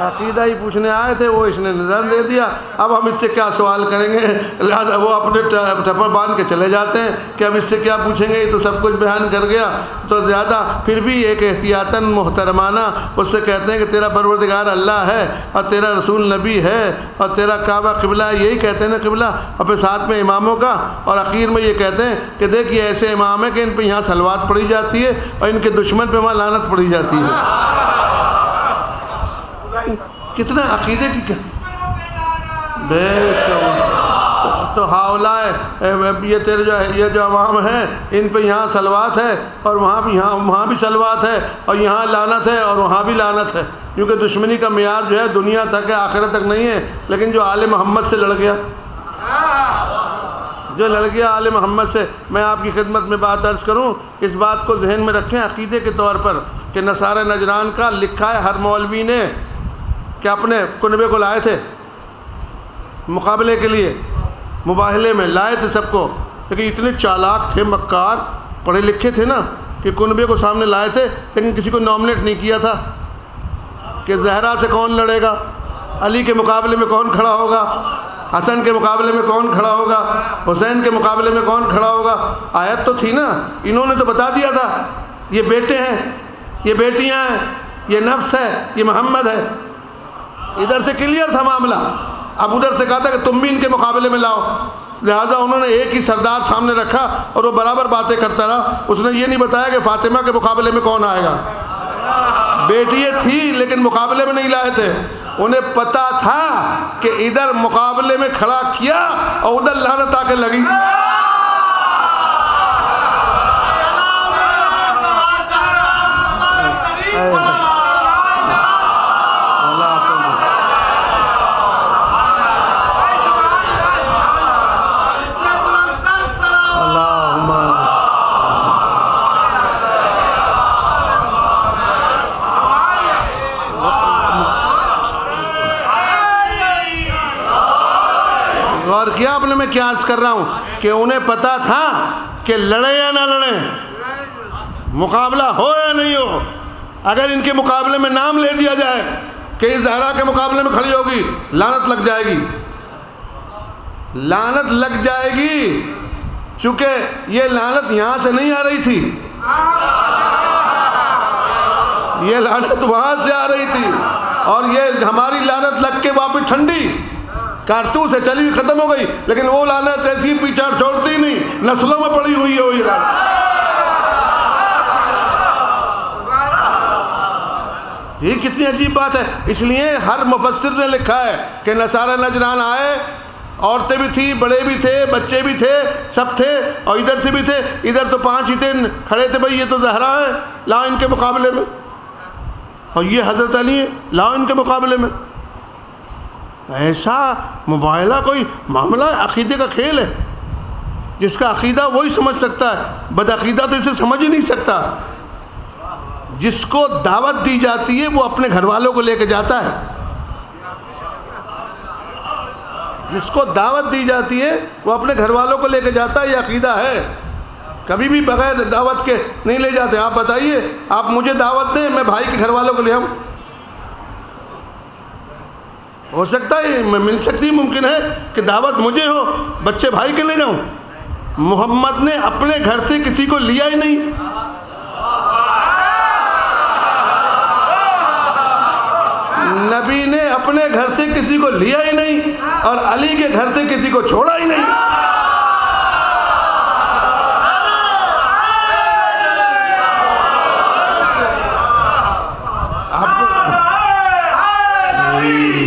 عقیدہ ہی پوچھنے آئے تھے، وہ اس نے نظر دے دیا، اب ہم اس سے کیا سوال کریں گے؟ لہٰذا وہ اپنے ٹپر باندھ کے چلے جاتے ہیں کہ ہم اس سے کیا پوچھیں گے، یہ تو سب کچھ بیان کر گیا۔ تو زیادہ پھر بھی ایک احتیاطاً محترمانہ اس سے کہتے ہیں کہ تیرا پروردگار اللہ ہے اور تیرا رسول نبی ہے اور تیرا کعبہ قبلہ ہے، یہی کہتے ہیں نا قبلہ، اور پھر ساتھ میں اماموں کا، اور اخیر میں یہ کہتے ہیں کہ دیکھ یہ ایسے امام ہیں کہ ان پہ یہاں صلوات پڑھی جاتی ہے اور ان کے دشمن پہ وہاں لعنت پڑھی جاتی ہے۔ کتنا عقیدے کی بے تو ہاؤلائے یہ تیرے یہ جو عوام ہیں ان پہ یہاں صلوات ہے اور وہاں بھی صلوات ہے اور یہاں لعنت ہے اور وہاں بھی لعنت ہے، کیونکہ دشمنی کا معیار جو ہے دنیا تک ہے، آخرت تک نہیں ہے۔ لیکن جو آل محمد سے لڑ گیا آل محمد سے، میں آپ کی خدمت میں بات عرض کروں، اس بات کو ذہن میں رکھیں عقیدے کے طور پر کہ نصارہ نجران کا لکھا ہے ہر مولوی نے کہ اپنے کنبے کو لائے تھے، مقابلے کے لیے، مباہلے میں لائے تھے سب کو، لیکن اتنے چالاک تھے، مکار، پڑھے لکھے تھے نا کہ کنبے کو سامنے لائے تھے، لیکن کسی کو نامنیٹ نہیں کیا تھا کہ زہرا سے کون لڑے گا، علی کے مقابلے میں کون کھڑا ہوگا، حسن کے مقابلے میں کون کھڑا ہوگا، حسین کے مقابلے میں کون کھڑا ہوگا۔ آیت تو تھی نا، انہوں نے تو بتا دیا تھا یہ بیٹے ہیں، یہ بیٹیاں ہیں، یہ نفس ہے، یہ محمد ہے، ادھر سے کلیئر تھا معاملہ۔ اب ادھر سے کہا تھا کہ تم بھی ان کے مقابلے میں لاؤ، لہٰذا انہوں نے ایک ہی سردار سامنے رکھا اور وہ برابر باتیں کرتا رہا۔ اس نے یہ نہیں بتایا کہ فاطمہ کے مقابلے میں کون آئے گا، بیٹیاں تھی لیکن مقابلے میں نہیں لائے تھے، انہیں پتا تھا کہ ادھر مقابلے میں کھڑا کیا اور ادھر لعنت آ کے لگی۔ غور کیا آپ نے میں کیا عرض کر رہا ہوں کہ انہیں پتا تھا کہ لڑے یا نہ لڑیں، مقابلہ ہو یا نہیں ہو، اگر ان کے مقابلے میں نام لے دیا جائے کہ اس زہرا کے مقابلے میں کھڑی ہوگی، لعنت لگ جائے گی، لعنت لگ جائے گی، چونکہ یہ لعنت یہاں سے نہیں آ رہی تھی، یہ لعنت وہاں سے آ رہی تھی، اور یہ ہماری لعنت لگ کے واپس ٹھنڈی کارتوس سے چلی ہوئی ختم ہو گئی، لیکن وہ لعنت ایسی پیچھا چھوڑتی نہیں، نسلوں میں پڑی ہوئی ہے وہی لعنت۔ یہ کتنی عجیب بات ہے۔ اس لیے ہر مفسر نے لکھا ہے کہ نصارہ نجران آئے، عورتیں بھی تھیں، بڑے بھی تھے، بچے بھی تھے، سب تھے، اور ادھر سے بھی تھے، ادھر تو 5 ہی تھے، کھڑے تھے بھائی یہ تو زہرا ہے، لاؤ ان کے مقابلے میں، اور یہ حضرت علی ہے، لاؤ ان کے مقابلے میں۔ ایسا مباہلہ کوئی معاملہ عقیدے کا کھیل ہے، جس کا عقیدہ وہی سمجھ سکتا ہے، بدعقیدہ تو اسے سمجھ ہی نہیں سکتا۔ جس کو دعوت دی جاتی ہے وہ اپنے گھر والوں کو لے کے جاتا ہے، جس کو دعوت دی جاتی ہے وہ اپنے گھر والوں کو لے کے جاتا ہے، یہ عقیدہ ہے، کبھی بھی بغیر دعوت کے نہیں لے جاتے۔ آپ بتائیے، آپ مجھے دعوت دیں، میں بھائی کے گھر والوں کو لے آؤں، ہو سکتا ہے مل سکتی، ممکن ہے کہ دعوت مجھے ہو، بچے بھائی کے لے جاؤں۔ محمد نے اپنے گھر سے کسی کو لیا ہی نہیں، نبی نے اپنے گھر سے کسی کو لیا ہی نہیں، اور علی کے گھر سے کسی کو چھوڑا ہی نہیں۔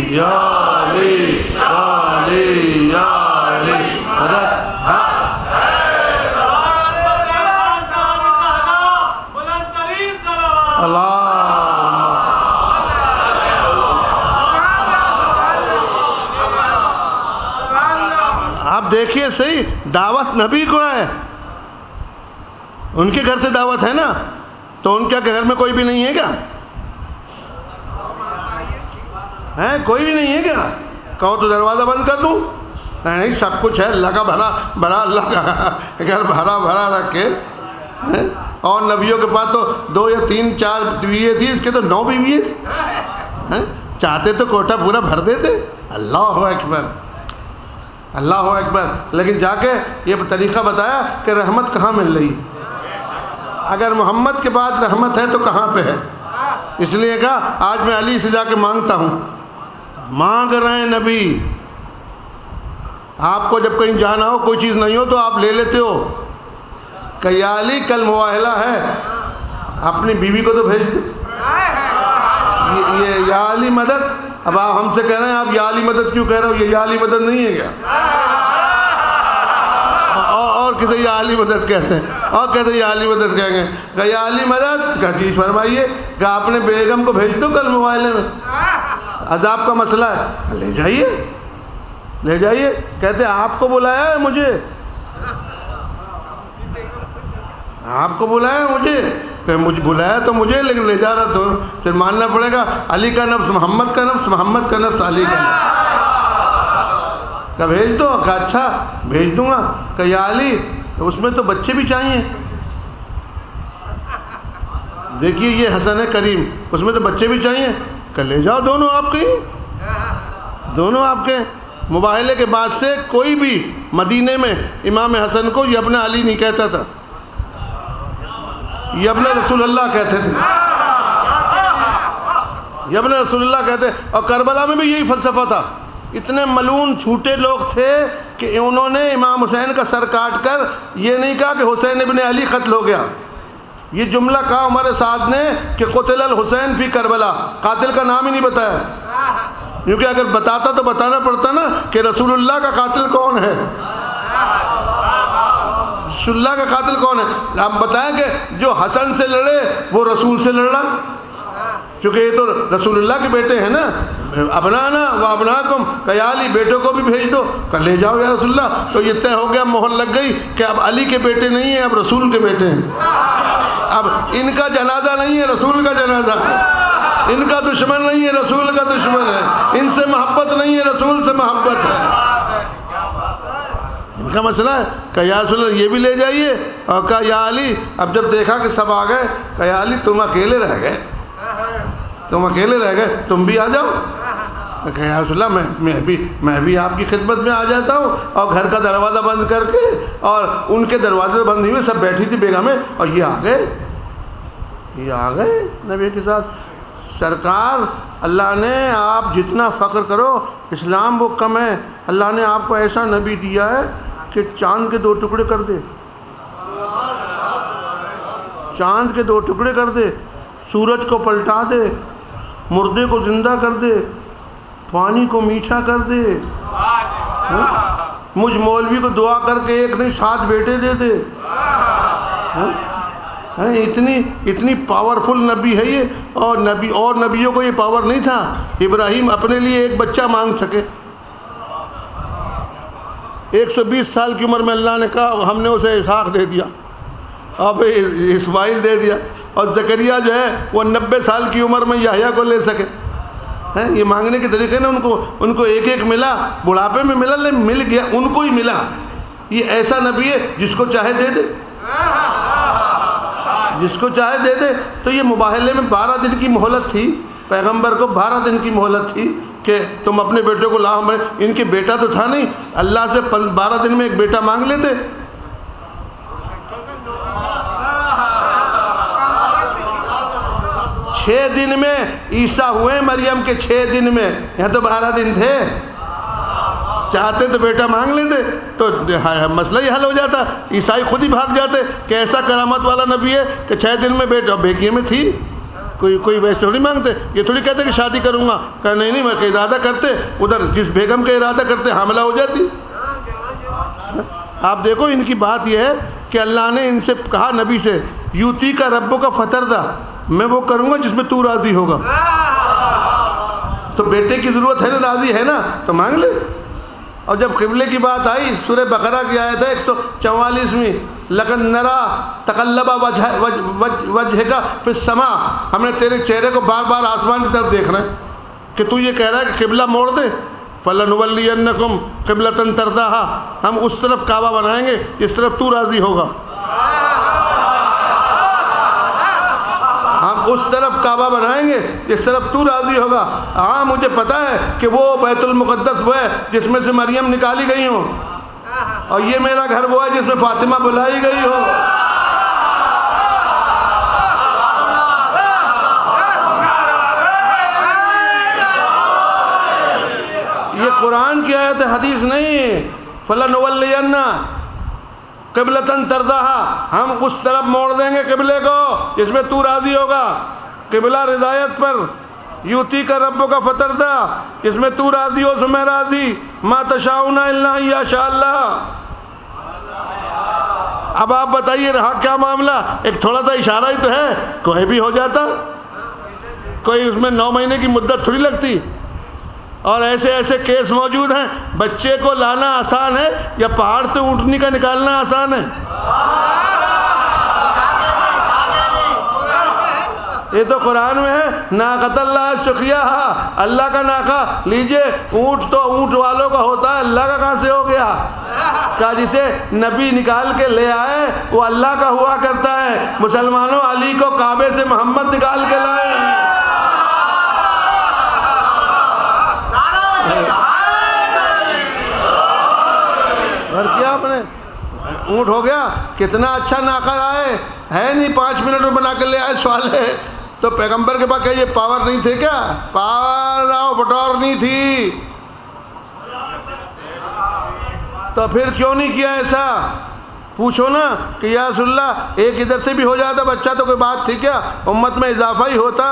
یا علی علی یا علی حضرت اللہ۔ آپ دیکھیے صحیح، دعوت نبی کو ہے، ان کے گھر سے دعوت ہے نا، تو ان کے گھر میں کوئی بھی نہیں ہے کیا؟ ہے کوئی بھی نہیں ہے کیا؟ کہو تو دروازہ بند کر دوں؟ نہیں، سب کچھ ہے، اللہ کا بھرا بھرا، اللہ کا گھر بھرا بھرا رکھے۔ اور نبیوں کے پاس تو 2 یا 3 4 بیوییں تھی، اس کے تو 9 بیوییں تھی، چاہتے تو کوٹا پورا بھر دیتے۔ اللہ اکبر، اللہ اکبر۔ لیکن جا کے یہ طریقہ بتایا کہ رحمت کہاں مل رہی، اگر محمد کے بعد رحمت ہے تو کہاں پہ ہے۔ اس لیے کہا آج میں علی سے جا کے مانگتا ہوں، مانگ رہے ہیں نبی۔ آپ کو جب کہیں جانا ہو، کوئی چیز نہیں ہو تو آپ لے لیتے ہو کہ یا علی کل مواہلہ ہے، اپنی بیوی کو تو بھیج دیں، یہ یا علی مدد۔ اب آپ ہم سے کہہ رہے ہیں آپ یا علی مدد کیوں کہہ رہے ہو، یہ یا علی مدد نہیں ہے کیا؟ اور کسی یا علی مدد کہتے ہیں، اور کہتے ہیں یا علی مدد کہیں گے کہ یا علی مدد کا چیز فرمائیے کہ آپ نے بیگم کو بھیج دو کل موبائل میں، عذاب کا مسئلہ ہے، لے جائیے لے جائیے۔ کہتے ہیں آپ کو بلایا ہے مجھے، آپ کو بلایا ہے مجھے، کہ مجھے بلایا تو مجھے، لیکن لے جا رہا تو پھر ماننا پڑے گا علی کا نفس محمد کا نفس، محمد کا نفس علی کا نفس۔ کہا بھیج دو، کہا اچھا بھیج دوں گا، کہا یا علی اس میں تو بچے بھی چاہیے، دیکھیے یہ حسن کریم، اس میں تو بچے بھی چاہیے، کہ لے جاؤ دونوں آپ کے، دونوں آپ کے۔ مباہلے کے بعد سے کوئی بھی مدینے میں امام حسن کو یہ ابن علی نہیں کہتا تھا، یہ ابن رسول اللہ کہتے تھے، یہ ابن رسول اللہ کہتے۔ اور کربلا میں بھی یہی فلسفہ تھا، اتنے ملعون جھوٹے لوگ تھے کہ انہوں نے امام حسین کا سر کاٹ کر یہ نہیں کہا کہ حسین ابن علی قتل ہو گیا، یہ جملہ کہا عمر سعد نے کہ قتل الحسین فی کربلا، قاتل کا نام ہی نہیں بتایا، کیونکہ اگر بتاتا تو بتانا پڑتا نا کہ رسول اللہ کا قاتل کون ہے، رسول اللہ کا قاتل کون ہے۔ آپ بتائیں کہ جو حسن سے لڑے وہ رسول سے لڑا، کیونکہ یہ تو رسول اللہ کے بیٹے ہیں نا، ابنانا و ابناکم، کہ یا علی بیٹوں کو بھی بھیج دو، کہ لے جاؤ یا رسول اللہ۔ تو یہ طے ہو گیا، مہر لگ گئی کہ اب علی کے بیٹے نہیں ہیں، اب رسول کے بیٹے ہیں، اب ان کا جنازہ نہیں ہے، رسول کا جنازہ ہے، ان کا دشمن نہیں ہے، رسول کا دشمن ہے، ان سے محبت نہیں ہے، رسول سے محبت ہے، ان کا مسئلہ ہے۔ کہ یا رسول اللہ یہ بھی لے جائیے، اور کہا یا علی، اب جب دیکھا کہ سب آ گئے، کہ یا علی تم اکیلے رہ گئے، تم اکیلے رہ گئے، تم بھی آ جاؤ۔ کہ یا رسول اللہ میں بھی آپ کی خدمت میں آ جاتا ہوں، اور گھر کا دروازہ بند کر کے، اور ان کے دروازے بند ہوئے، سب بیٹھی تھی بیگمیں، اور یہ آ گئے نبی کے ساتھ۔ سرکار اللہ نے آپ جتنا فخر کرو اسلام وہ کم ہے، اللہ نے آپ کو ایسا نبی دیا ہے کہ چاند کے 2 ٹکڑے کر دے، چاند کے 2 ٹکڑے کر دے، سورج کو پلٹا دے، مردے کو زندہ کر دے، پانی کو میٹھا کر دے، مجھ مولوی کو دعا کر کے 1 نہیں 7 بیٹے دے دے، اتنی پاورفل نبی ہے یہ، اور نبیوں کو یہ پاور نہیں تھا۔ ابراہیم اپنے لیے 1 بچہ مانگ سکے، 120 سال کی عمر میں اللہ نے کہا، ہم نے اسے اسحاق دے دیا، اب اسماعیل دے دیا، اور زکریہ جو ہے وہ 90 سال کی عمر میں یحییٰ کو لے سکے۔ یہ مانگنے کے طریقے نا، ان کو ایک ملا، بڑھاپے میں ملا، لیکن مل گیا، ان کو ہی ملا۔ یہ ایسا نبی ہے جس کو چاہے دے دے، جس کو چاہے دے دے۔ تو یہ مباہلے میں 12 دن کی مہلت تھی، پیغمبر کو 12 دن کی مہلت تھی کہ تم اپنے بیٹے کو لاؤ۔ ان کے بیٹا تو تھا نہیں، اللہ سے 12 دن میں 1 بیٹا مانگ لیتے۔ 6 دن میں عیسیٰ ہوئے مریم کے، 6 دن میں، یہاں تو 12 دن تھے، چاہتے تو بیٹا مانگ لیتے تو مسئلہ ہی حل ہو جاتا۔ عیسائی خود ہی بھاگ جاتے کہ ایسا کرامت والا نبی ہے کہ 6 دن میں بیٹا، بیٹی میں تھی، کوئی ویسے تھوڑی مانگتے، یہ تھوڑی کہتے کہ شادی کروں گا، کہ نہیں میں کہ ارادہ کرتے، ادھر جس بیگم کا ارادہ کرتے حاملہ ہو جاتی۔ آپ دیکھو ان کی بات یہ ہے کہ اللہ نے ان سے کہا، نبی سے، یوتی کا ربوں کا فتردہ، میں وہ کروں گا جس میں تو راضی ہوگا۔ تو بیٹے کی ضرورت ہے نا، راضی ہے نا، تو مانگ لے۔ اور جب قبلے کی بات آئی، سورہ بقرہ کی آیت ہے 144ویں، لَقَدْ نَرَىٰ تَقَلَّبَ وَجْهِكَ فِي السَّمَاءِ، ہم نے تیرے چہرے کو بار بار آسمان کی طرف دیکھنا ہے، کہ تو یہ کہہ رہا ہے کہ قبلہ موڑ دے، فَلَنُوَلِّيَنَّكُمْ قِبْلَةً تَرْضَاهَا، ہم اس طرف کعبہ بنائیں گے جس طرف تو راضی ہوگا، ہم اس طرف کعبہ بنائیں گے جس طرف تو راضی ہوگا۔ ہاں مجھے پتا ہے کہ وہ بیت المقدس وہ ہے جس میں سے مریم نکالی گئی ہوں، اور یہ میرا گھر وہ ہے جس میں فاطمہ بلائی گئی ہو۔ یہ قرآن کی آیت ہے، حدیث نہیں۔ فَلَنُوَلِّيَنَّ قبلتاً ترضاہا، ہم اس طرف موڑ دیں گے قبلے کو جس میں تو راضی ہوگا، قبلہ رضایت پر، یوتی کا رب کا فتردہ، جس میں تو راضی ہو سو میں راضی، ما تشاؤون الا ان یشاء اللہ۔ اب آپ بتائیے رہا کیا معاملہ؟ ایک تھوڑا سا اشارہ ہی تو ہے، کوئی بھی ہو جاتا، کوئی اس میں 9 مہینے کی مدت تھوڑی لگتی۔ اور ایسے ایسے کیس موجود ہیں، بچے کو لانا آسان ہے یا پہاڑ سے اونٹنی کا نکالنا آسان ہے؟ یہ تو قرآن میں ہے، ناقۃ اللہ سقیاہا، اللہ کا ناقہ لیجئے، اونٹ تو اونٹ والوں کا ہوتا ہے، اللہ کا کہاں سے ہو گیا؟ کہا جسے نبی نکال کے لے آئے وہ اللہ کا ہوا کرتا ہے۔ مسلمانوں علی کو کعبے سے محمد نکال کے لائے۔ اور کیا آپ نے اونٹ ہو گیا، کتنا اچھا ناقہ لائے، ہے نہیں 5 منٹ میں بنا کے لے آئے، سوال ہے تو پیغمبر کے پاس کہ یہ پاور نہیں تھے کیا؟ پاور راؤ بٹور نہیں تھی تو پھر کیوں نہیں کیا ایسا؟ پوچھو نا کہ یا رسول اللہ ایک ادھر سے بھی ہو جاتا بچہ تو کوئی بات تھی کیا؟ امت میں اضافہ ہی ہوتا۔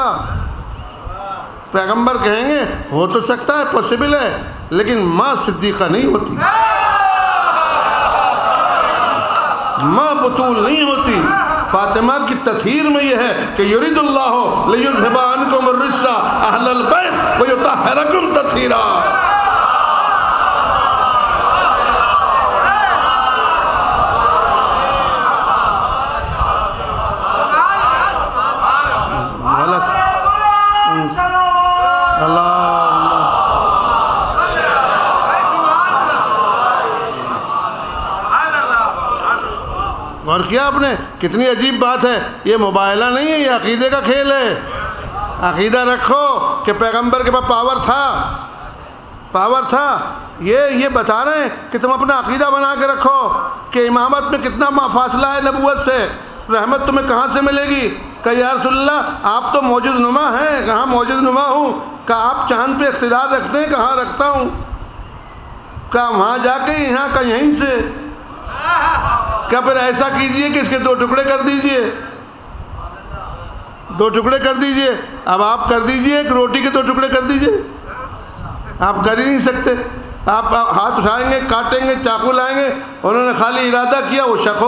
پیغمبر کہیں گے ہو تو سکتا ہے، پاسبل ہے، لیکن ماں صدیقہ نہیں ہوتی، ماں بطول نہیں ہوتی۔ فاطمہ کی تطہیر میں یہ ہے کہ یرید اللہ لیذھب عنکم الرجس اہل البیت ویطہرکم تطہیرا۔ اور کیا آپ نے، کتنی عجیب بات ہے، یہ مباہلہ نہیں ہے، یہ عقیدے کا کھیل ہے۔ عقیدہ رکھو کہ پیغمبر کے پاس پاور تھا، یہ بتا رہے ہیں کہ تم اپنا عقیدہ بنا کے رکھو کہ امامت میں کتنا فاصلہ ہے نبوت سے، رحمت تمہیں کہاں سے ملے گی؟ کہ یا رسول اللہ آپ تو معجز نما ہیں، کہاں معجز نما ہوں؟ کہ آپ چاند پہ اقتدار رکھتے ہیں، کہاں رکھتا ہوں؟ کہ وہاں جا کے یہاں کا یہیں سے، کیا پھر ایسا کیجئے کہ اس کے 2 ٹکڑے کر دیجئے، 2 ٹکڑے کر دیجئے۔ اب آپ کر دیجئے ایک روٹی کے 2 ٹکڑے کر دیجئے، آپ کر ہی نہیں سکتے۔ آپ ہاتھ اٹھائیں گے، کاٹیں گے، چاقو لائیں گے، انہوں نے خالی ارادہ کیا، وہ شک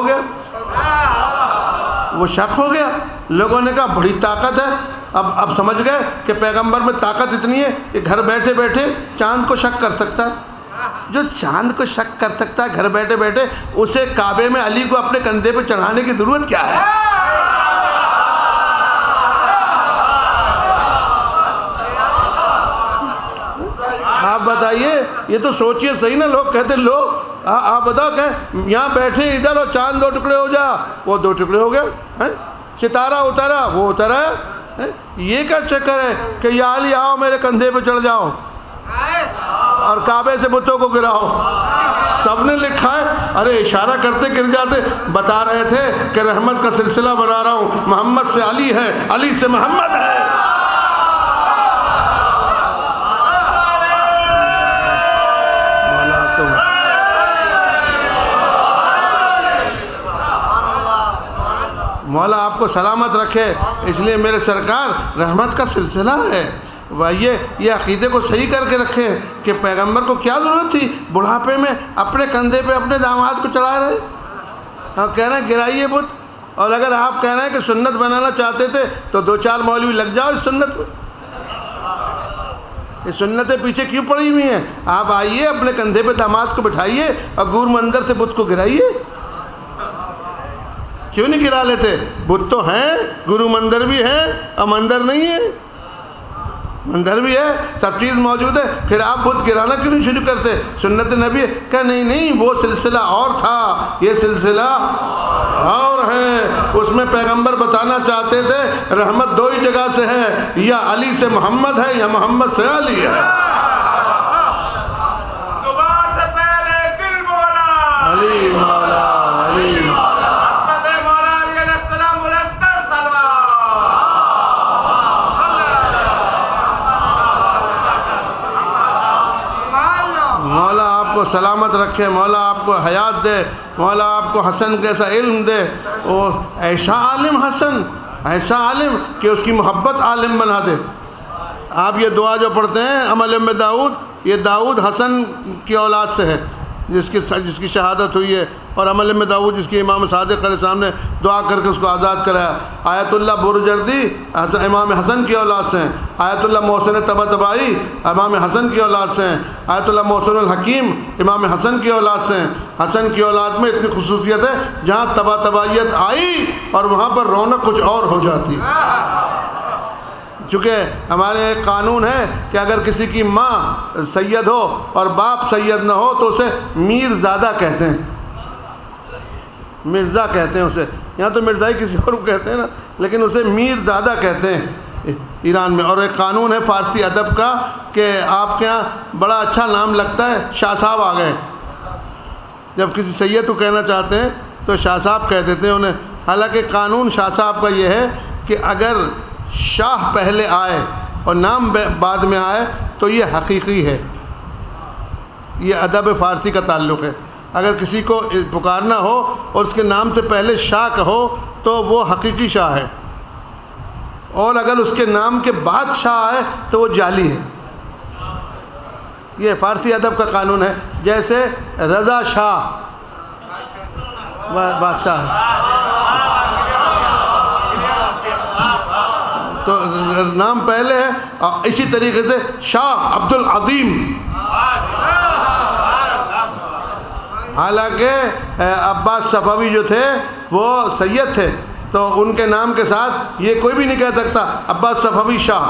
ہو گیا، لوگوں نے کہا بڑی طاقت ہے۔ اب سمجھ گئے کہ پیغمبر میں طاقت اتنی ہے کہ گھر بیٹھے بیٹھے چاند کو شک کر سکتا ہے۔ جو چاند کو شک کر سکتا ہے گھر بیٹھے بیٹھے، اسے کعبے میں علی کو اپنے کندھے پہ چڑھانے کی ضرورت کیا ہے؟ آپ بتائیے، یہ تو سوچئے صحیح نا، لوگ کہتے آپ بتاؤ کہ یہاں بیٹھے ادھر اور چاند 2 ٹکڑے ہو جا، وہ 2 ٹکڑے ہو گئے، ستارہ اترا وہ اترا ہے، یہ کیا چکر ہے کہ یا علی آؤ میرے کندھے پہ چڑھ جاؤ اور کعبے سے بتوں کو گراؤ؟ سب نے لکھا ہے، ارے اشارہ کرتے گر جاتے، بتا رہے تھے کہ رحمت کا سلسلہ بنا رہا ہوں، محمد سے علی ہے، علی سے محمد ہے۔ مولا آپ کو سلامت رکھے، اس لیے میرے سرکار رحمت کا سلسلہ ہے۔ یہ عقیدے کو صحیح کر کے رکھے کہ پیغمبر کو کیا ضرورت تھی بڑھاپے میں اپنے کندھے پہ اپنے داماد کو چڑھا رہے، ہم کہہ رہے ہیں گرائیے بت، اور اگر آپ کہہ رہے ہیں کہ سنت بنانا چاہتے تھے تو 2-4 مولوی لگ جاؤ اس سنت میں، یہ سنتیں پیچھے کیوں پڑی ہوئی ہیں؟ آپ آئیے اپنے کندھے پہ داماد کو بٹھائیے اور گور مندر سے بت کو گرائیے۔ کیوں نہیں گرا لیتے؟ بت تو ہیں، گرو مندر بھی ہے اور مندر نہیں ہے، مندر بھی ہے، سب چیز موجود ہے، پھر آپ بت گرانا کیوں نہیں شروع کرتے؟ سنت نبی ہے کہ نہیں وہ سلسلہ اور تھا، یہ سلسلہ اور ہے۔ اس میں پیغمبر بتانا چاہتے تھے رحمت 2 ہی جگہ سے ہے، یا علی سے محمد ہے یا محمد سے علی ہے۔ صبح سے پہلے دل بولا علی مولا علی، عصمت مولا علی علیہ السلام بلندر سلوات۔ مولا آپ کو سلامت رکھے، مولا آپ کو حیات دے، مولا آپ کو حسن کیسا علم دے، اور ایسا عالم حسن، ایسا عالم کہ اس کی محبت عالم بنا دے۔ آپ یہ دعا جو پڑھتے ہیں عمل میں داؤد، یہ داؤد حسن کی اولاد سے ہے جس کی شہادت ہوئی ہے، اور عمل میں داؤد جس کی امام صادق علیہ السلام نے دعا کر کے اس کو آزاد کرایا۔ آیت اللہ برجردی امام حسن کی اولاد سے ہیں، آیت اللہ محسن طباطبائی امام حسن کی اولاد سے ہیں، آیت اللہ محسن الحکیم امام حسن کی اولاد سے ہیں۔ حسن کی اولاد میں اتنی خصوصیت ہے جہاں طباطبائیت آئی اور وہاں پر رونق کچھ اور ہو جاتی۔ چونکہ ہمارے ایک قانون ہے کہ اگر کسی کی ماں سید ہو اور باپ سید نہ ہو تو اسے میر زادہ کہتے ہیں، مرزا کہتے ہیں اسے، یہاں تو مرزائی کسی اور کو کہتے ہیں نا، لیکن اسے میر زادہ کہتے ہیں ایران میں۔ اور ایک قانون ہے فارسی ادب کا کہ آپ کے یہاں بڑا اچھا نام لگتا ہے، شاہ صاحب آ گئے، جب کسی سید کو کہنا چاہتے ہیں تو شاہ صاحب کہہ دیتے ہیں انہیں، حالانکہ قانون شاہ صاحب کا یہ ہے کہ اگر شاہ پہلے آئے اور نام بعد میں آئے تو یہ حقیقی ہے، یہ ادب فارسی کا تعلق ہے۔ اگر کسی کو پکارنا ہو اور اس کے نام سے پہلے شاہ کہو تو وہ حقیقی شاہ ہے، اور اگر اس کے نام کے بعد شاہ آئے تو وہ جعلی ہے۔ یہ فارسی ادب کا قانون ہے۔ جیسے رضا شاہ بادشاہ ہے تو نام پہلے ہے، اسی طریقے سے شاہ عبد العظیم، حالانکہ عباس صفوی جو تھے وہ سید تھے تو ان کے نام کے ساتھ یہ کوئی بھی نہیں کہہ سکتا عباس صفوی شاہ،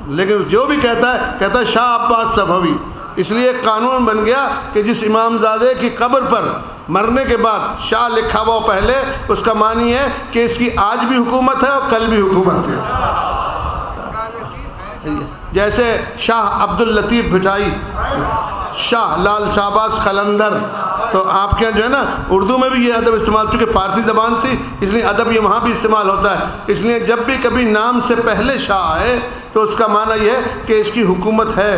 لیکن جو بھی کہتا ہے شاہ عباس صفوی۔ اس لیے ایک قانون بن گیا کہ جس امام زادے کی قبر پر مرنے کے بعد شاہ لکھا ہوا پہلے، اس کا معنی ہے کہ اس کی آج بھی حکومت ہے اور کل بھی حکومت ہے۔ جیسے شاہ عبد اللطیف بھٹائی، شاہ لال شہباز قلندر، تو آپ کے یہاں جو ہے نا اردو میں بھی یہ ادب استعمال، چونکہ فارسی زبان تھی اس لیے ادب یہ وہاں بھی استعمال ہوتا ہے۔ اس لیے جب بھی کبھی نام سے پہلے شاہ آئے تو اس کا معنی یہ ہے کہ اس کی حکومت ہے۔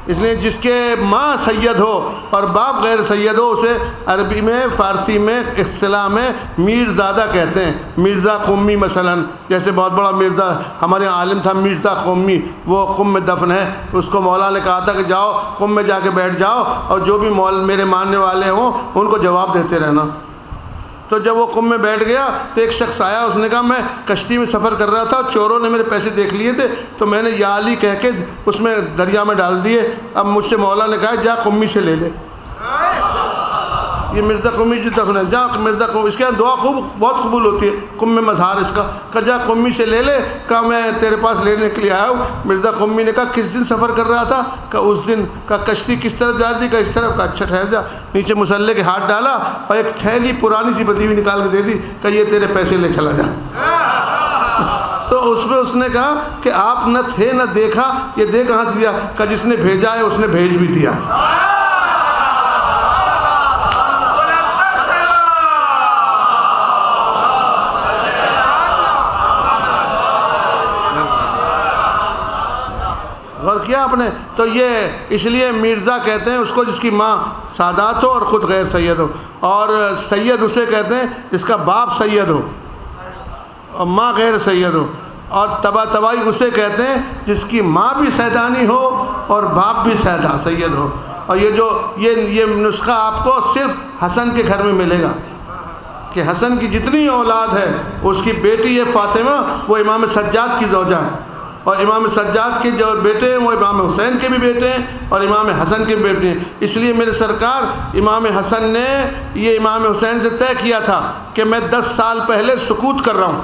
اس لیے جس کے ماں سید ہو اور باپ غیر سید ہو اسے عربی میں، فارسی میں، اصطلاح میں میر زادہ کہتے ہیں۔ مرزا قمی مثلا، جیسے بہت بڑا مرزا ہمارے عالم تھا مرزا قمی، وہ قم میں دفن ہے، اس کو مولا نے کہا تھا کہ جاؤ قم میں جا کے بیٹھ جاؤ اور جو بھی میرے ماننے والے ہوں ان کو جواب دیتے رہنا۔ تو جب وہ قم میں بیٹھ گیا تو ایک شخص آیا، اس نے کہا میں کشتی میں سفر کر رہا تھا اور چوروں نے میرے پیسے دیکھ لیے تھے تو میں نے یا علی کہہ کے اس میں دریا میں ڈال دیے، اب مجھ سے مولا نے کہا جا قمی سے لے لے۔ یہ مرزا قمی جو دفن ہے، جا مرزا قمی، اس کے یہاں دعا بہت قبول ہوتی ہے، قم میں مظہر اس کا، کہا جا قمی سے لے لے، کہا میں تیرے پاس لینے کے لیے آیا ہوں۔ مرزا قمی نے کہا کس دن سفر کر رہا تھا؟ کہا اس دن۔ کہا کشتی کس طرف جا رہی؟ کہا اس طرف۔ کہا اچھا ٹھہر جا۔ نیچے مسلح کے ہاتھ ڈالا اور ایک تھیلی پرانی سی بندی ہوئی نکال کے دے دی، کہا یہ تیرے پیسے لے چلا جا۔ تو اس میں اس نے کہا کہ آپ نہ تھے نہ دیکھا، یہ دے کہاں سے دیا؟ کہا جس نے بھیجا ہے اس نے بھیج بھی دیا۔ غور کیا آپ نے؟ تو یہ اس لیے مرزا کہتے ہیں اس کو جس کی ماں سادات ہو اور خود غیر سید ہو، اور سید اسے کہتے ہیں جس کا باپ سید ہو اور ماں غیر سید ہو، اور تبا تبائی اسے کہتے ہیں جس کی ماں بھی سیدانی ہو اور باپ بھی سید ہو۔ اور یہ نسخہ آپ کو صرف حسن کے گھر میں ملے گا کہ حسن کی جتنی اولاد ہے اس کی بیٹی ہے فاطمہ، وہ امام سجاد کی زوجہ ہے، اور امام سجاد کے جو بیٹے ہیں وہ امام حسین کے بھی بیٹے ہیں اور امام حسن کے بھی بیٹے ہیں۔ اس لیے میرے سرکار امام حسن نے یہ امام حسین سے طے کیا تھا کہ میں 10 سال پہلے سکوت کر رہا ہوں،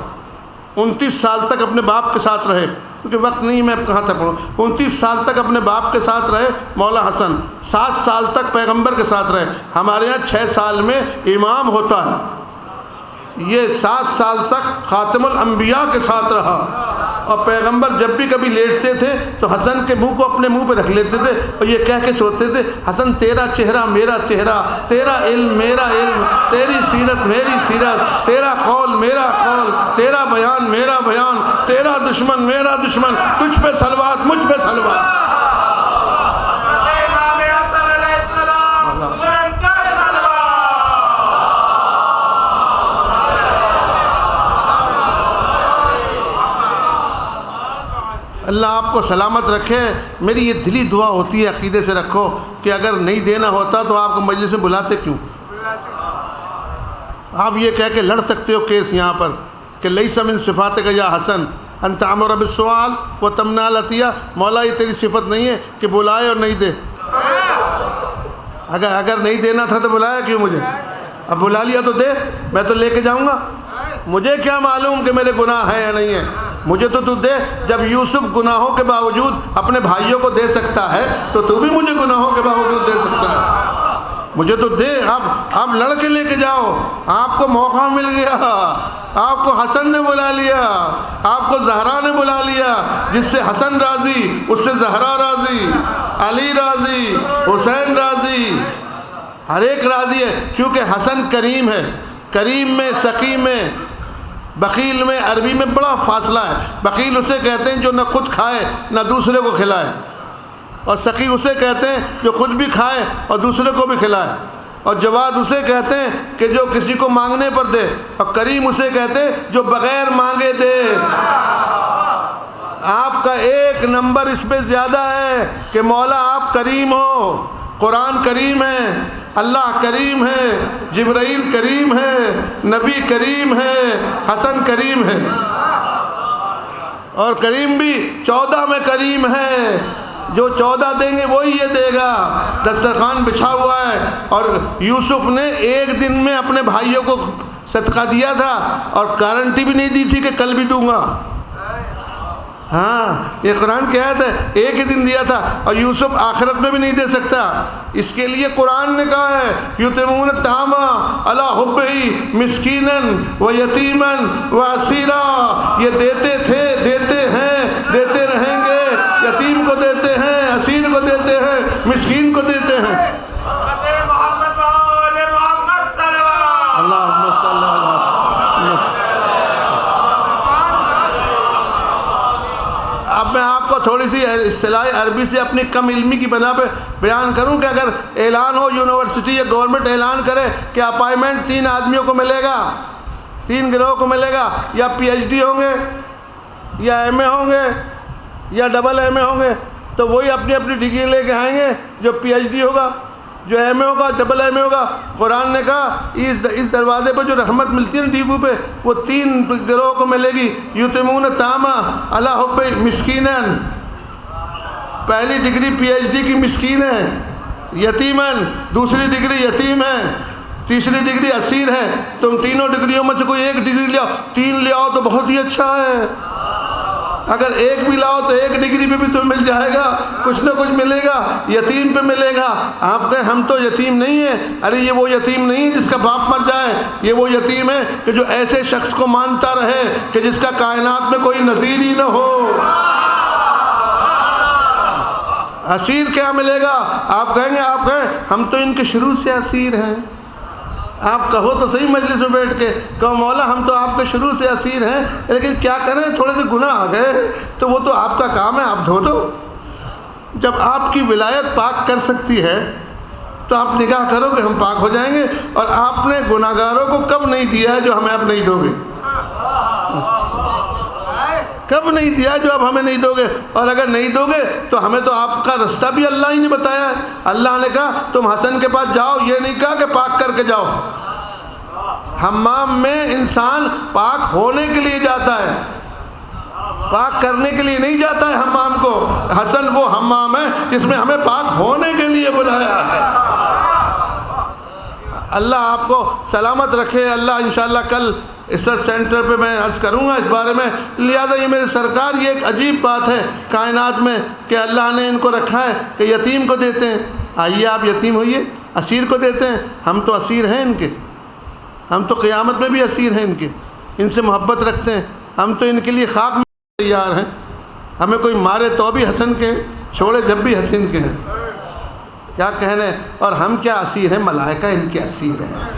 29 سال تک اپنے باپ کے ساتھ رہے، کیونکہ وقت نہیں میں کہاں تک پڑھوں، 29 سال تک اپنے باپ کے ساتھ رہے مولا حسن، 7 سال تک پیغمبر کے ساتھ رہے۔ ہمارے یہاں 6 سال میں امام ہوتا ہے، یہ 7 سال تک خاتم الانبیاء کے ساتھ رہا، اور پیغمبر جب بھی کبھی لیٹتے تھے تو حسن کے منہ کو اپنے منہ پہ رکھ لیتے تھے اور یہ کہہ کے سوتے تھے حسن تیرا چہرہ میرا چہرہ، تیرا علم میرا علم، تیری سیرت میری سیرت، تیرا قول میرا قول، تیرا بیان میرا بیان، تیرا دشمن میرا دشمن، تجھ پہ صلوات مجھ پہ صلوات۔ اللہ آپ کو سلامت رکھے۔ میری یہ دلی دعا ہوتی ہے، عقیدے سے رکھو کہ اگر نہیں دینا ہوتا تو آپ کو مجلس میں بلاتے کیوں؟ آپ یہ کہہ کے لڑ سکتے ہو کیس یہاں پر کہ لیس من صفاتک یا حسن ان تأمر بالسؤال وتمنع العطیہ، مولا یہ تیری صفت نہیں ہے کہ بلائے اور نہیں دے۔ اگر نہیں دینا تھا تو بلایا کیوں مجھے؟ اب بلا لیا تو دے، میں تو لے کے جاؤں گا، مجھے کیا معلوم کہ میرے گناہ ہیں یا نہیں ہیں، مجھے تو دے۔ جب یوسف گناہوں کے باوجود اپنے بھائیوں کو دے سکتا ہے تو بھی مجھے گناہوں کے باوجود دے سکتا ہے، مجھے تو دے۔ اب لڑ کے لے کے جاؤ، آپ کو موقع مل گیا، آپ کو حسن نے بلا لیا، آپ کو زہرا نے بلا لیا، جس سے حسن راضی اس سے زہرا راضی، علی راضی، حسین راضی، ہر ایک راضی ہے، کیونکہ حسن کریم ہے۔ کریم میں، سخی میں، بخیل میں عربی میں بڑا فاصلہ ہے۔ بخیل اسے کہتے ہیں جو نہ خود کھائے نہ دوسرے کو کھلائے، اور سخی اسے کہتے ہیں جو خود بھی کھائے اور دوسرے کو بھی کھلائے، اور جواد اسے کہتے ہیں کہ جو کسی کو مانگنے پر دے، اور کریم اسے کہتے ہیں جو بغیر مانگے دے۔ آپ کا ایک نمبر اس پہ زیادہ ہے کہ مولا آپ کریم ہو۔ قرآن کریم ہے، اللہ کریم ہے، جبرائیل کریم ہے، نبی کریم ہے، حسن کریم ہے، اور کریم بھی 14 میں کریم ہے۔ جو 14 دیں گے وہی یہ دے گا۔ دسترخوان بچھا ہوا ہے، اور یوسف نے ایک دن میں اپنے بھائیوں کو صدقہ دیا تھا، اور گارنٹی بھی نہیں دی تھی کہ کل بھی دوں گا۔ ہاں، یہ قرآن کی آیت ہے، ایک ہی دن دیا تھا، اور یوسف آخرت میں بھی نہیں دے سکتا۔ اس کے لیے قرآن نے کہا ہے یُطْعِمُونَ الطَّعَامَ عَلَىٰ حُبِّهِ مِسْكِینًا وَیَتِیمًا وَأَسِیرًا۔ یہ دیتے تھے، دیتے ہیں، دیتے رہیں گے۔ یتیم کو دیتے ہیں، اسیر کو دیتے ہیں، مسکین کو دیتے ہیں۔ محمد وآل محمد صلی اللہ اللہم صلی اللہ اب میں آپ کو تھوڑی سی اصطلاح عربی سے اپنی کم علمی کی بنا پہ بیان کروں کہ اگر اعلان ہو یونیورسٹی یا گورنمنٹ اعلان کرے کہ اپائنمنٹ 3 آدمیوں کو ملے گا، 3 گروہ کو ملے گا، یا پی ایچ ڈی ہوں گے، یا ایم اے ہوں گے، یا ڈبل ایم اے ہوں گے، تو وہی اپنی اپنی ڈگری لے کے آئیں گے۔ جو پی ایچ ڈی ہوگا، جو ایم اے ہوگا، ڈبل ایم اے ہوگا۔ قرآن نے کہا اس دروازے پہ جو رحمت ملتی ہے نا ڈیبو پہ، وہ 3 گروہ کو ملے گی۔ یُطْعِمُونَ الطَّعَامَ عَلَىٰ حُبِّهِ مِسْکِینًا، پہلی ڈگری پی ایچ ڈی کی مسکین ہے، یتیمن دوسری ڈگری یتیم ہے، تیسری ڈگری اسیر ہے۔ تم تینوں ڈگریوں میں سے کوئی ایک ڈگری لے آؤ، 3 لے آؤ تو بہت ہی اچھا ہے۔ اگر ایک بھی لاؤ تو ایک ڈگری پہ بھی تمہیں مل جائے گا، کچھ نہ کچھ ملے گا، یتیم پہ ملے گا۔ آپ کہیں ہم تو یتیم نہیں ہیں، ارے یہ وہ یتیم نہیں جس کا باپ مر جائے، یہ وہ یتیم ہے کہ جو ایسے شخص کو مانتا رہے کہ جس کا کائنات میں کوئی نظیر ہی نہ ہو۔ اسیر کیا ملے گا؟ آپ کہیں گے ہم تو ان کے شروع سے اسیر ہیں۔ آپ کہو تو صحیح مجلس میں بیٹھ کے، کہو مولا ہم تو آپ کے شروع سے اسیر ہیں، لیکن کیا کریں تھوڑے سے گناہ آ گئے تو وہ تو آپ کا کام ہے، آپ دھو دو۔ جب آپ کی ولایت پاک کر سکتی ہے تو آپ نگاہ کرو کہ ہم پاک ہو جائیں گے، اور آپ نے گناہ گاروں کو کب نہیں دیا ہے جو ہمیں اب نہیں دو گے؟ کب نہیں دیا جو اب ہمیں نہیں دو گے؟ اور اگر نہیں دو گے تو ہمیں تو آپ کا رستہ بھی اللہ ہی نے بتایا ہے۔ اللہ نے کہا تم حسن کے پاس جاؤ، یہ نہیں کہا کہ پاک کر کے جاؤ۔ حمام میں انسان پاک ہونے کے لیے جاتا ہے، پاک کرنے کے لیے نہیں جاتا ہے حمام کو۔ حسن وہ حمام ہے جس میں ہمیں پاک ہونے کے لیے بلایا ہے۔ اللہ آپ کو سلامت رکھے۔ اللہ انشاءاللہ کل ریسرچ سینٹر پہ میں عرض کروں گا اس بارے میں۔ لہٰذا یہ میرے سرکار، یہ ایک عجیب بات ہے کائنات میں کہ اللہ نے ان کو رکھا ہے کہ یتیم کو دیتے ہیں۔ آئیے آپ یتیم ہوئیے، اسیر کو دیتے ہیں۔ ہم تو اسیر ہیں ان کے، ہم تو قیامت میں بھی اسیر ہیں ان کے، ان سے محبت رکھتے ہیں۔ ہم تو ان کے لیے خاک میں تیار ہیں۔ ہمیں کوئی مارے تو بھی حسن کے، چھوڑے جب بھی حسین کے ہیں۔ کیا کہنے؟ اور ہم کیا اسیر ہیں؟ ملائکہ ان کے اسیر ہیں،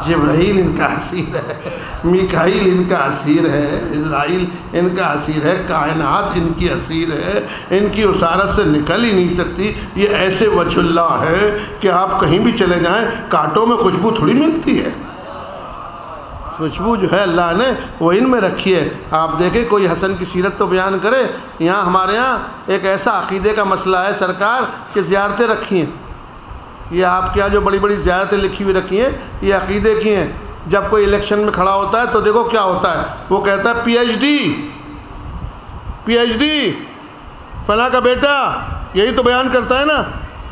جبرائیل ان کا اسیر ہے، میکائیل ان کا اسیر ہے، اسرائیل ان کا اسیر ہے، کائنات ان کی اسیر ہے۔ ان کی اسارت سے نکل ہی نہیں سکتی۔ یہ ایسے وجہ اللہ ہے کہ آپ کہیں بھی چلے جائیں کانٹوں میں خوشبو تھوڑی ملتی ہے۔ خوشبو جو ہے اللہ نے وہ ان میں رکھی ہے۔ آپ دیکھیں کوئی حسن کی سیرت تو بیان کرے۔ یہاں ہمارے یہاں ایک ایسا عقیدے کا مسئلہ ہے سرکار کہ زیارتیں رکھی ہیں۔ یہ آپ کے یہاں جو بڑی بڑی زیارتیں لکھی ہوئی رکھی ہیں یہ عقیدے کی ہیں۔ جب کوئی الیکشن میں کھڑا ہوتا ہے تو دیکھو کیا ہوتا ہے، وہ کہتا ہے پی ایچ ڈی فلاں کا بیٹا، یہی تو بیان کرتا ہے نا۔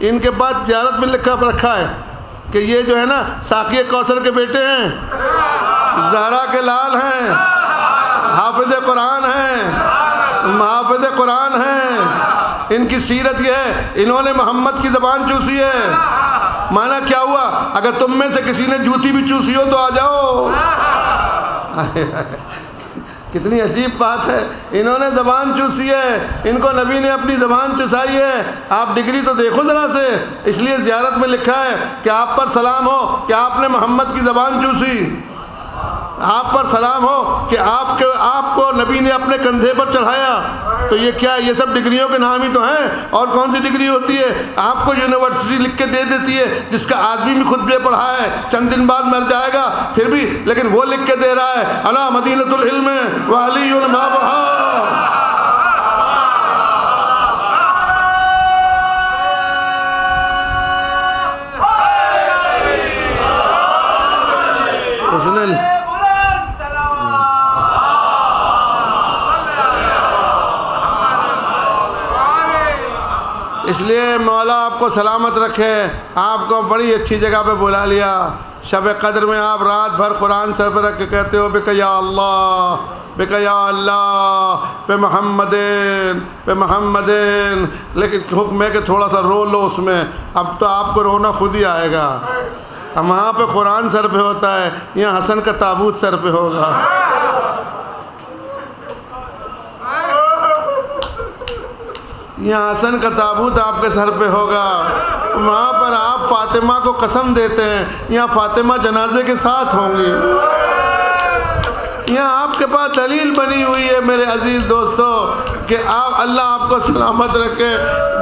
ان کے بعد زیارت میں لکھا رکھا ہے کہ یہ جو ہے نا ساقی کوثر کے بیٹے ہیں۔ زہرا کے لال ہیں، حافظ قرآن ہیں، محافظ قرآن ہیں۔ ان کی سیرت یہ ہے، انہوں نے محمد کی زبان چوسی ہے۔ معنی کیا ہوا؟ اگر تم میں سے کسی نے جوتی بھی چوسی ہو تو آ جاؤ۔ کتنی عجیب بات ہے، انہوں نے زبان چوسی ہے، ان کو نبی نے اپنی زبان چسائی ہے۔ آپ ڈگری تو دیکھو ذرا سے، اس لیے زیارت میں لکھا ہے کہ آپ پر سلام ہو کہ آپ نے محمد کی زبان چوسی، آپ پر سلام ہو کہ آپ کو نبی نے اپنے کندھے پر چڑھایا۔ تو یہ کیا، یہ سب ڈگریوں کے نام ہی تو ہیں، اور کون سی ڈگری ہوتی ہے؟ آپ کو یونیورسٹی لکھ کے دے دیتی ہے جس کا آدمی بھی خود بے پڑھا ہے، چند دن بعد مر جائے گا پھر بھی، لیکن وہ لکھ کے دے رہا ہے انا مدینۃ العلم وعلی ما بہا۔ اس لیے مولا آپ کو سلامت رکھے، آپ کو بڑی اچھی جگہ پہ بلا لیا۔ شب قدر میں آپ رات بھر قرآن سر پہ رکھ کے کہتے ہو بک یا اللہ، بک یا اللہ، پہ محمدین، پہ محمدین، لیکن حکم ہے کہ تھوڑا سا رو لو اس میں۔ اب تو آپ کو رونا خود ہی آئے گا۔ اب وہاں پہ قرآن سر پہ ہوتا ہے، یہاں حسن کا تابوت سر پہ ہوگا۔ یہاں حسن کا تابوت آپ کے سر پہ ہوگا، وہاں پر آپ فاطمہ کو قسم دیتے ہیں، یہاں فاطمہ جنازے کے ساتھ ہوں گی۔ یہاں آپ کے پاس دلیل بنی ہوئی ہے میرے عزیز دوستو کہ اللہ آپ کو سلامت رکھے۔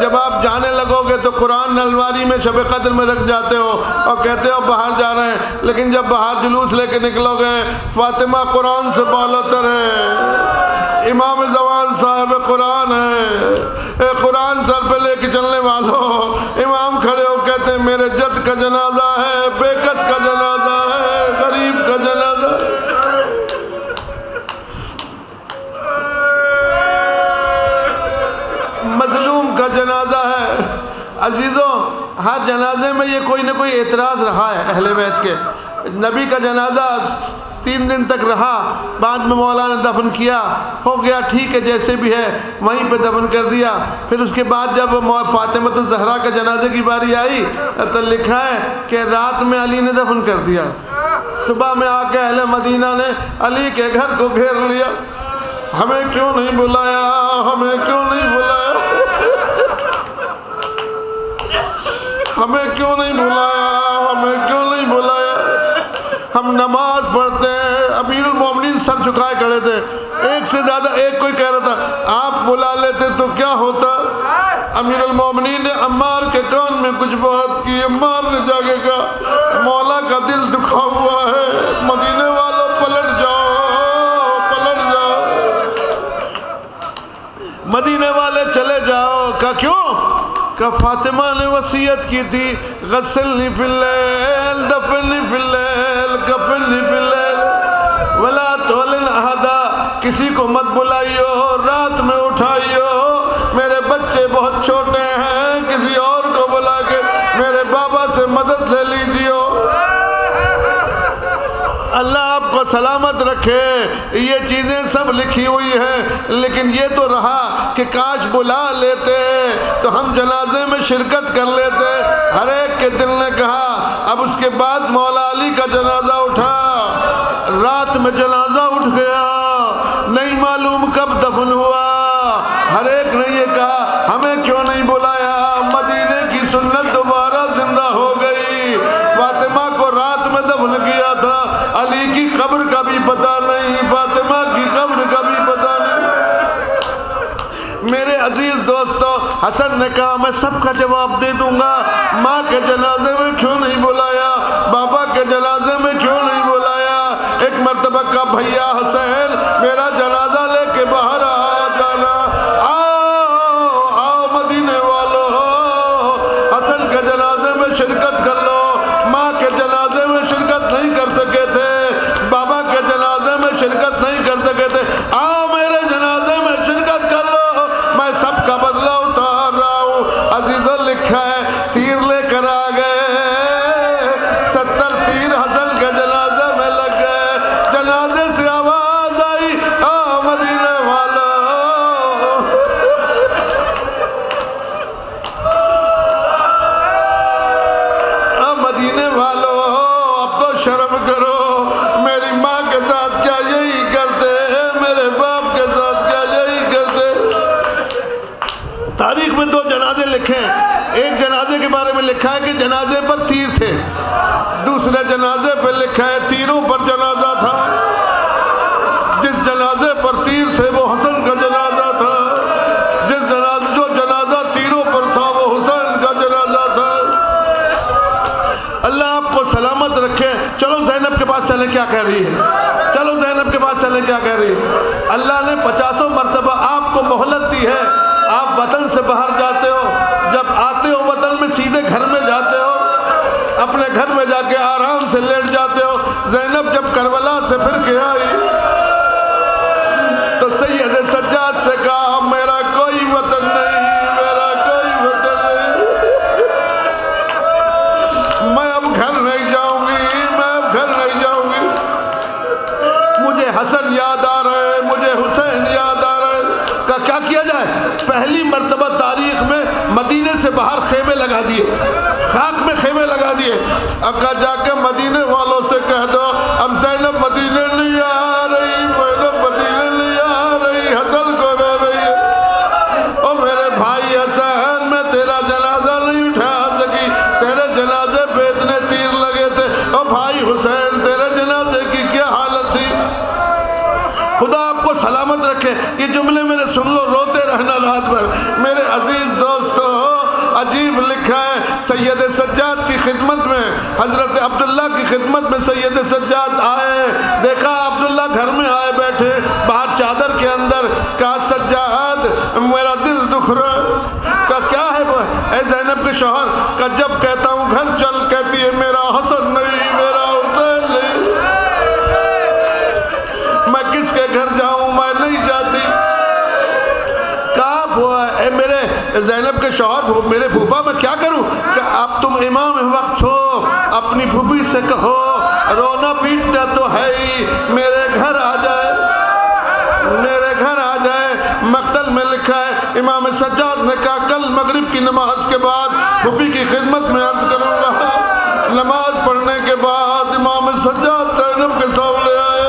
جب آپ جانے لگو گے تو قرآن الماری میں شب قدر میں رکھ جاتے ہو اور کہتے ہو باہر جا رہے ہیں، لیکن جب باہر جلوس لے کے نکلو گے فاطمہ قرآن سے بالاتر ہے، امام زمان صاحب قرآن ہے، اے قرآن سر پہ لے کے چلنے والوں، امام کھڑے ہو کہتے ہیں میرے جد کا جنازہ ہے، بے کس کا جنازہ ہے، غریب کا جنازہ ہے۔ مظلوم کا جنازہ ہے۔ عزیزوں، ہر جنازے میں یہ کوئی نہ کوئی اعتراض رہا ہے اہل بیت کے۔ نبی کا جنازہ 3 دن تک رہا، بعد میں مولا نے دفن کیا، ہو گیا ٹھیک ہے جیسے بھی ہے، وہیں پہ دفن کر دیا۔ پھر اس کے بعد جب فاطمہ الزہرا کا جنازے کی باری آئی تو لکھا ہے کہ رات میں علی نے دفن کر دیا، صبح میں آ کے اہل مدینہ نے علی کے گھر کو گھیر لیا، ہمیں کیوں نہیں بلایا، ہمیں کیوں نہیں بلایا، ہمیں کیوں نہیں بلایا، ہمیں کیوں نہیں بلایا۔ ہم نماز پڑھتے ہیں، امیر المومنین سر جھکائے کھڑے تھے، ایک سے زیادہ ایک کوئی کہہ رہا تھا آپ بلا لیتے تو کیا ہوتا۔ امیر المومنین نے عمار کے کان میں کچھ بات کی، عمار نے جا کے کہا مولا کا دل دکھا ہوا ہے، مدینے والوں پلٹ جاؤ، پلٹ جاؤ، مدینے والے چلے جاؤ۔ کہا کیوں؟ کہ فاطمہ نے وصیت کی تھی غسلنی فی اللیل، دفننی فی اللیل، کفننی فی اللیل، ولا تولن احدا، کسی کو مت بلائیو، رات میں اٹھائیو، میرے بچے بہت چھوٹے ہیں، کسی اور کو بلا کے میرے بابا سے مدد لے لیجیو۔ اللہ آپ کو سلامت رکھے۔ یہ چیزیں سب لکھی ہوئی ہیں، لیکن یہ تو رہا کہ کاش بلا لیتے تو ہم جنازے میں شرکت کر لیتے۔ ہر ایک کے دل نے کہا۔ اب اس کے بعد مولا علی کا جنازہ اٹھا، رات میں جنازہ اٹھ گیا، نہیں معلوم کب دفن ہوا۔ ہر ایک نے یہ کہا ہمیں کیوں نہیں بلایا، مدینے کی سنت دوبارہ زندہ ہو گئی۔ فاطمہ کو رات میں دفن کیا تھا، علی کی قبر کا بھی پتہ نہیں، فاطمہ کی قبر کا بھی پتہ نہیں۔ میرے عزیز دوستو، حسن نے کہا میں سب کا جواب دے دوں گا، ماں کے جنازے میں کیوں نہیں بلایا، بابا کے جنازے میں کیوں نہیں بلایا۔ ایک مرتبہ کا بھیا حسین میرا جنازہ لے کے باہر آ جانا، آؤ آؤ مدینے والوں، حسن کے جنازے میں شرکت کر لو۔ ماں کے جنازے میں شرکت نہیں کر سکے تھے، بابا کے جنازے میں شرکت نہیں کر سکے تھے، آؤ میرے جنازے میں شرکت کر لو، میں سب کا بدلہ اتار رہا ہوں۔ عزیزوں لکھا ہے تیر لے کر آ گئے، 70 تیر حسن کے جنازے میں لگ گئے۔ تاریخ میں 2 جنازے لکھے ہیں. ایک جنازے کے بارے میں لکھا ہے کہ جنازے پر تیر تھے. دوسرے جنازے پر لکھا ہے تیروں پر جنازہ تھا. جس جنازے پر تیر تھے وہ حسن کا جنازہ تھا. جو جنازہ تیروں پر تھا وہ حسین کا جنازہ تھا. اللہ آپ کو سلامت رکھے. چلو زینب کے پاس چلیں, کیا کہہ رہی ہے؟ چلو زینب کے پاس چلیں, کیا کہہ رہی ہے؟ اللہ نے 50 مرتبہ آپ کو مہلت دی ہے. آپ وطن سے باہر جاتے ہو, جب آتے ہو وطن میں سیدھے گھر میں جاتے ہو, اپنے گھر میں جا کے آرام سے لیٹ جاتے ہو. زینب جب کربلا سے پھر کے آئی تو سید سجاد سے کہا میرا کوئی وطن نہیں, میرا کوئی وطن نہیں, میں اب گھر نہیں جاؤں گی, میں اب گھر نہیں جاؤں گی. مجھے حسن یاد آ رہے ہیں, مجھے حسین یاد آ رہے ہیں. کیا کیا جائے؟ پہلی مرتبہ تاریخ میں مدینے سے باہر خیمے لگا دیے, خاک میں خیمے لگا دیے. اب جا کے مدینے والوں سے کہہ دو اب زینب مدینے نہیں آ رہی, زینب مدینے نہیں آ رہی, حسن کو رو رہی ہے. او میرے بھائی حسین, میں تیرا جنازہ نہیں اٹھا سکی, تیرے جنازے پہ اتنے تیر لگے تھے. او بھائی حسین, تیرے جنازے کی کیا حالت تھی؟ خدا آپ کو سلامت رکھے. یہ جملے میرے سن لو, روتے رہنا رات بھر. میرے عزیز دوستو, عجیب لکھا ہے سید سجاد کی خدمت میں, حضرت عبداللہ کی خدمت میں سید سجاد آئے. دیکھا عبداللہ گھر میں آئے بیٹھے باہر چادر کے اندر. کہا سجاد میرا دل دکھ رہا. کہا کیا ہے وہ؟ اے زینب کے شوہر, کہا جب کہتا ہوں گھر چل, کہتی ہے میرا حسن نہیں, میرا حسین نہیں, میں کس کے گھر جاؤں, میں نہیں جاتی. کہا اے میرے زینب کے شوہر, میرے پھوپا میں کیا کروں؟ کہ اب تم امام وقت ہو, اپنی پھوپھی سے کہو رونا پیٹنا تو ہے ہی, میرے گھر آ جائے, میرے گھر آ جائے. مقتل میں لکھا ہے امام سجاد نے کہا کل مغرب کی نماز کے بعد پھوپھی کی خدمت میں عرض کروں گا. نماز پڑھنے کے بعد امام سجاد زینب کے سامنے آئے,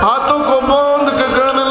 ہاتھوں کو باندھ کے کہنے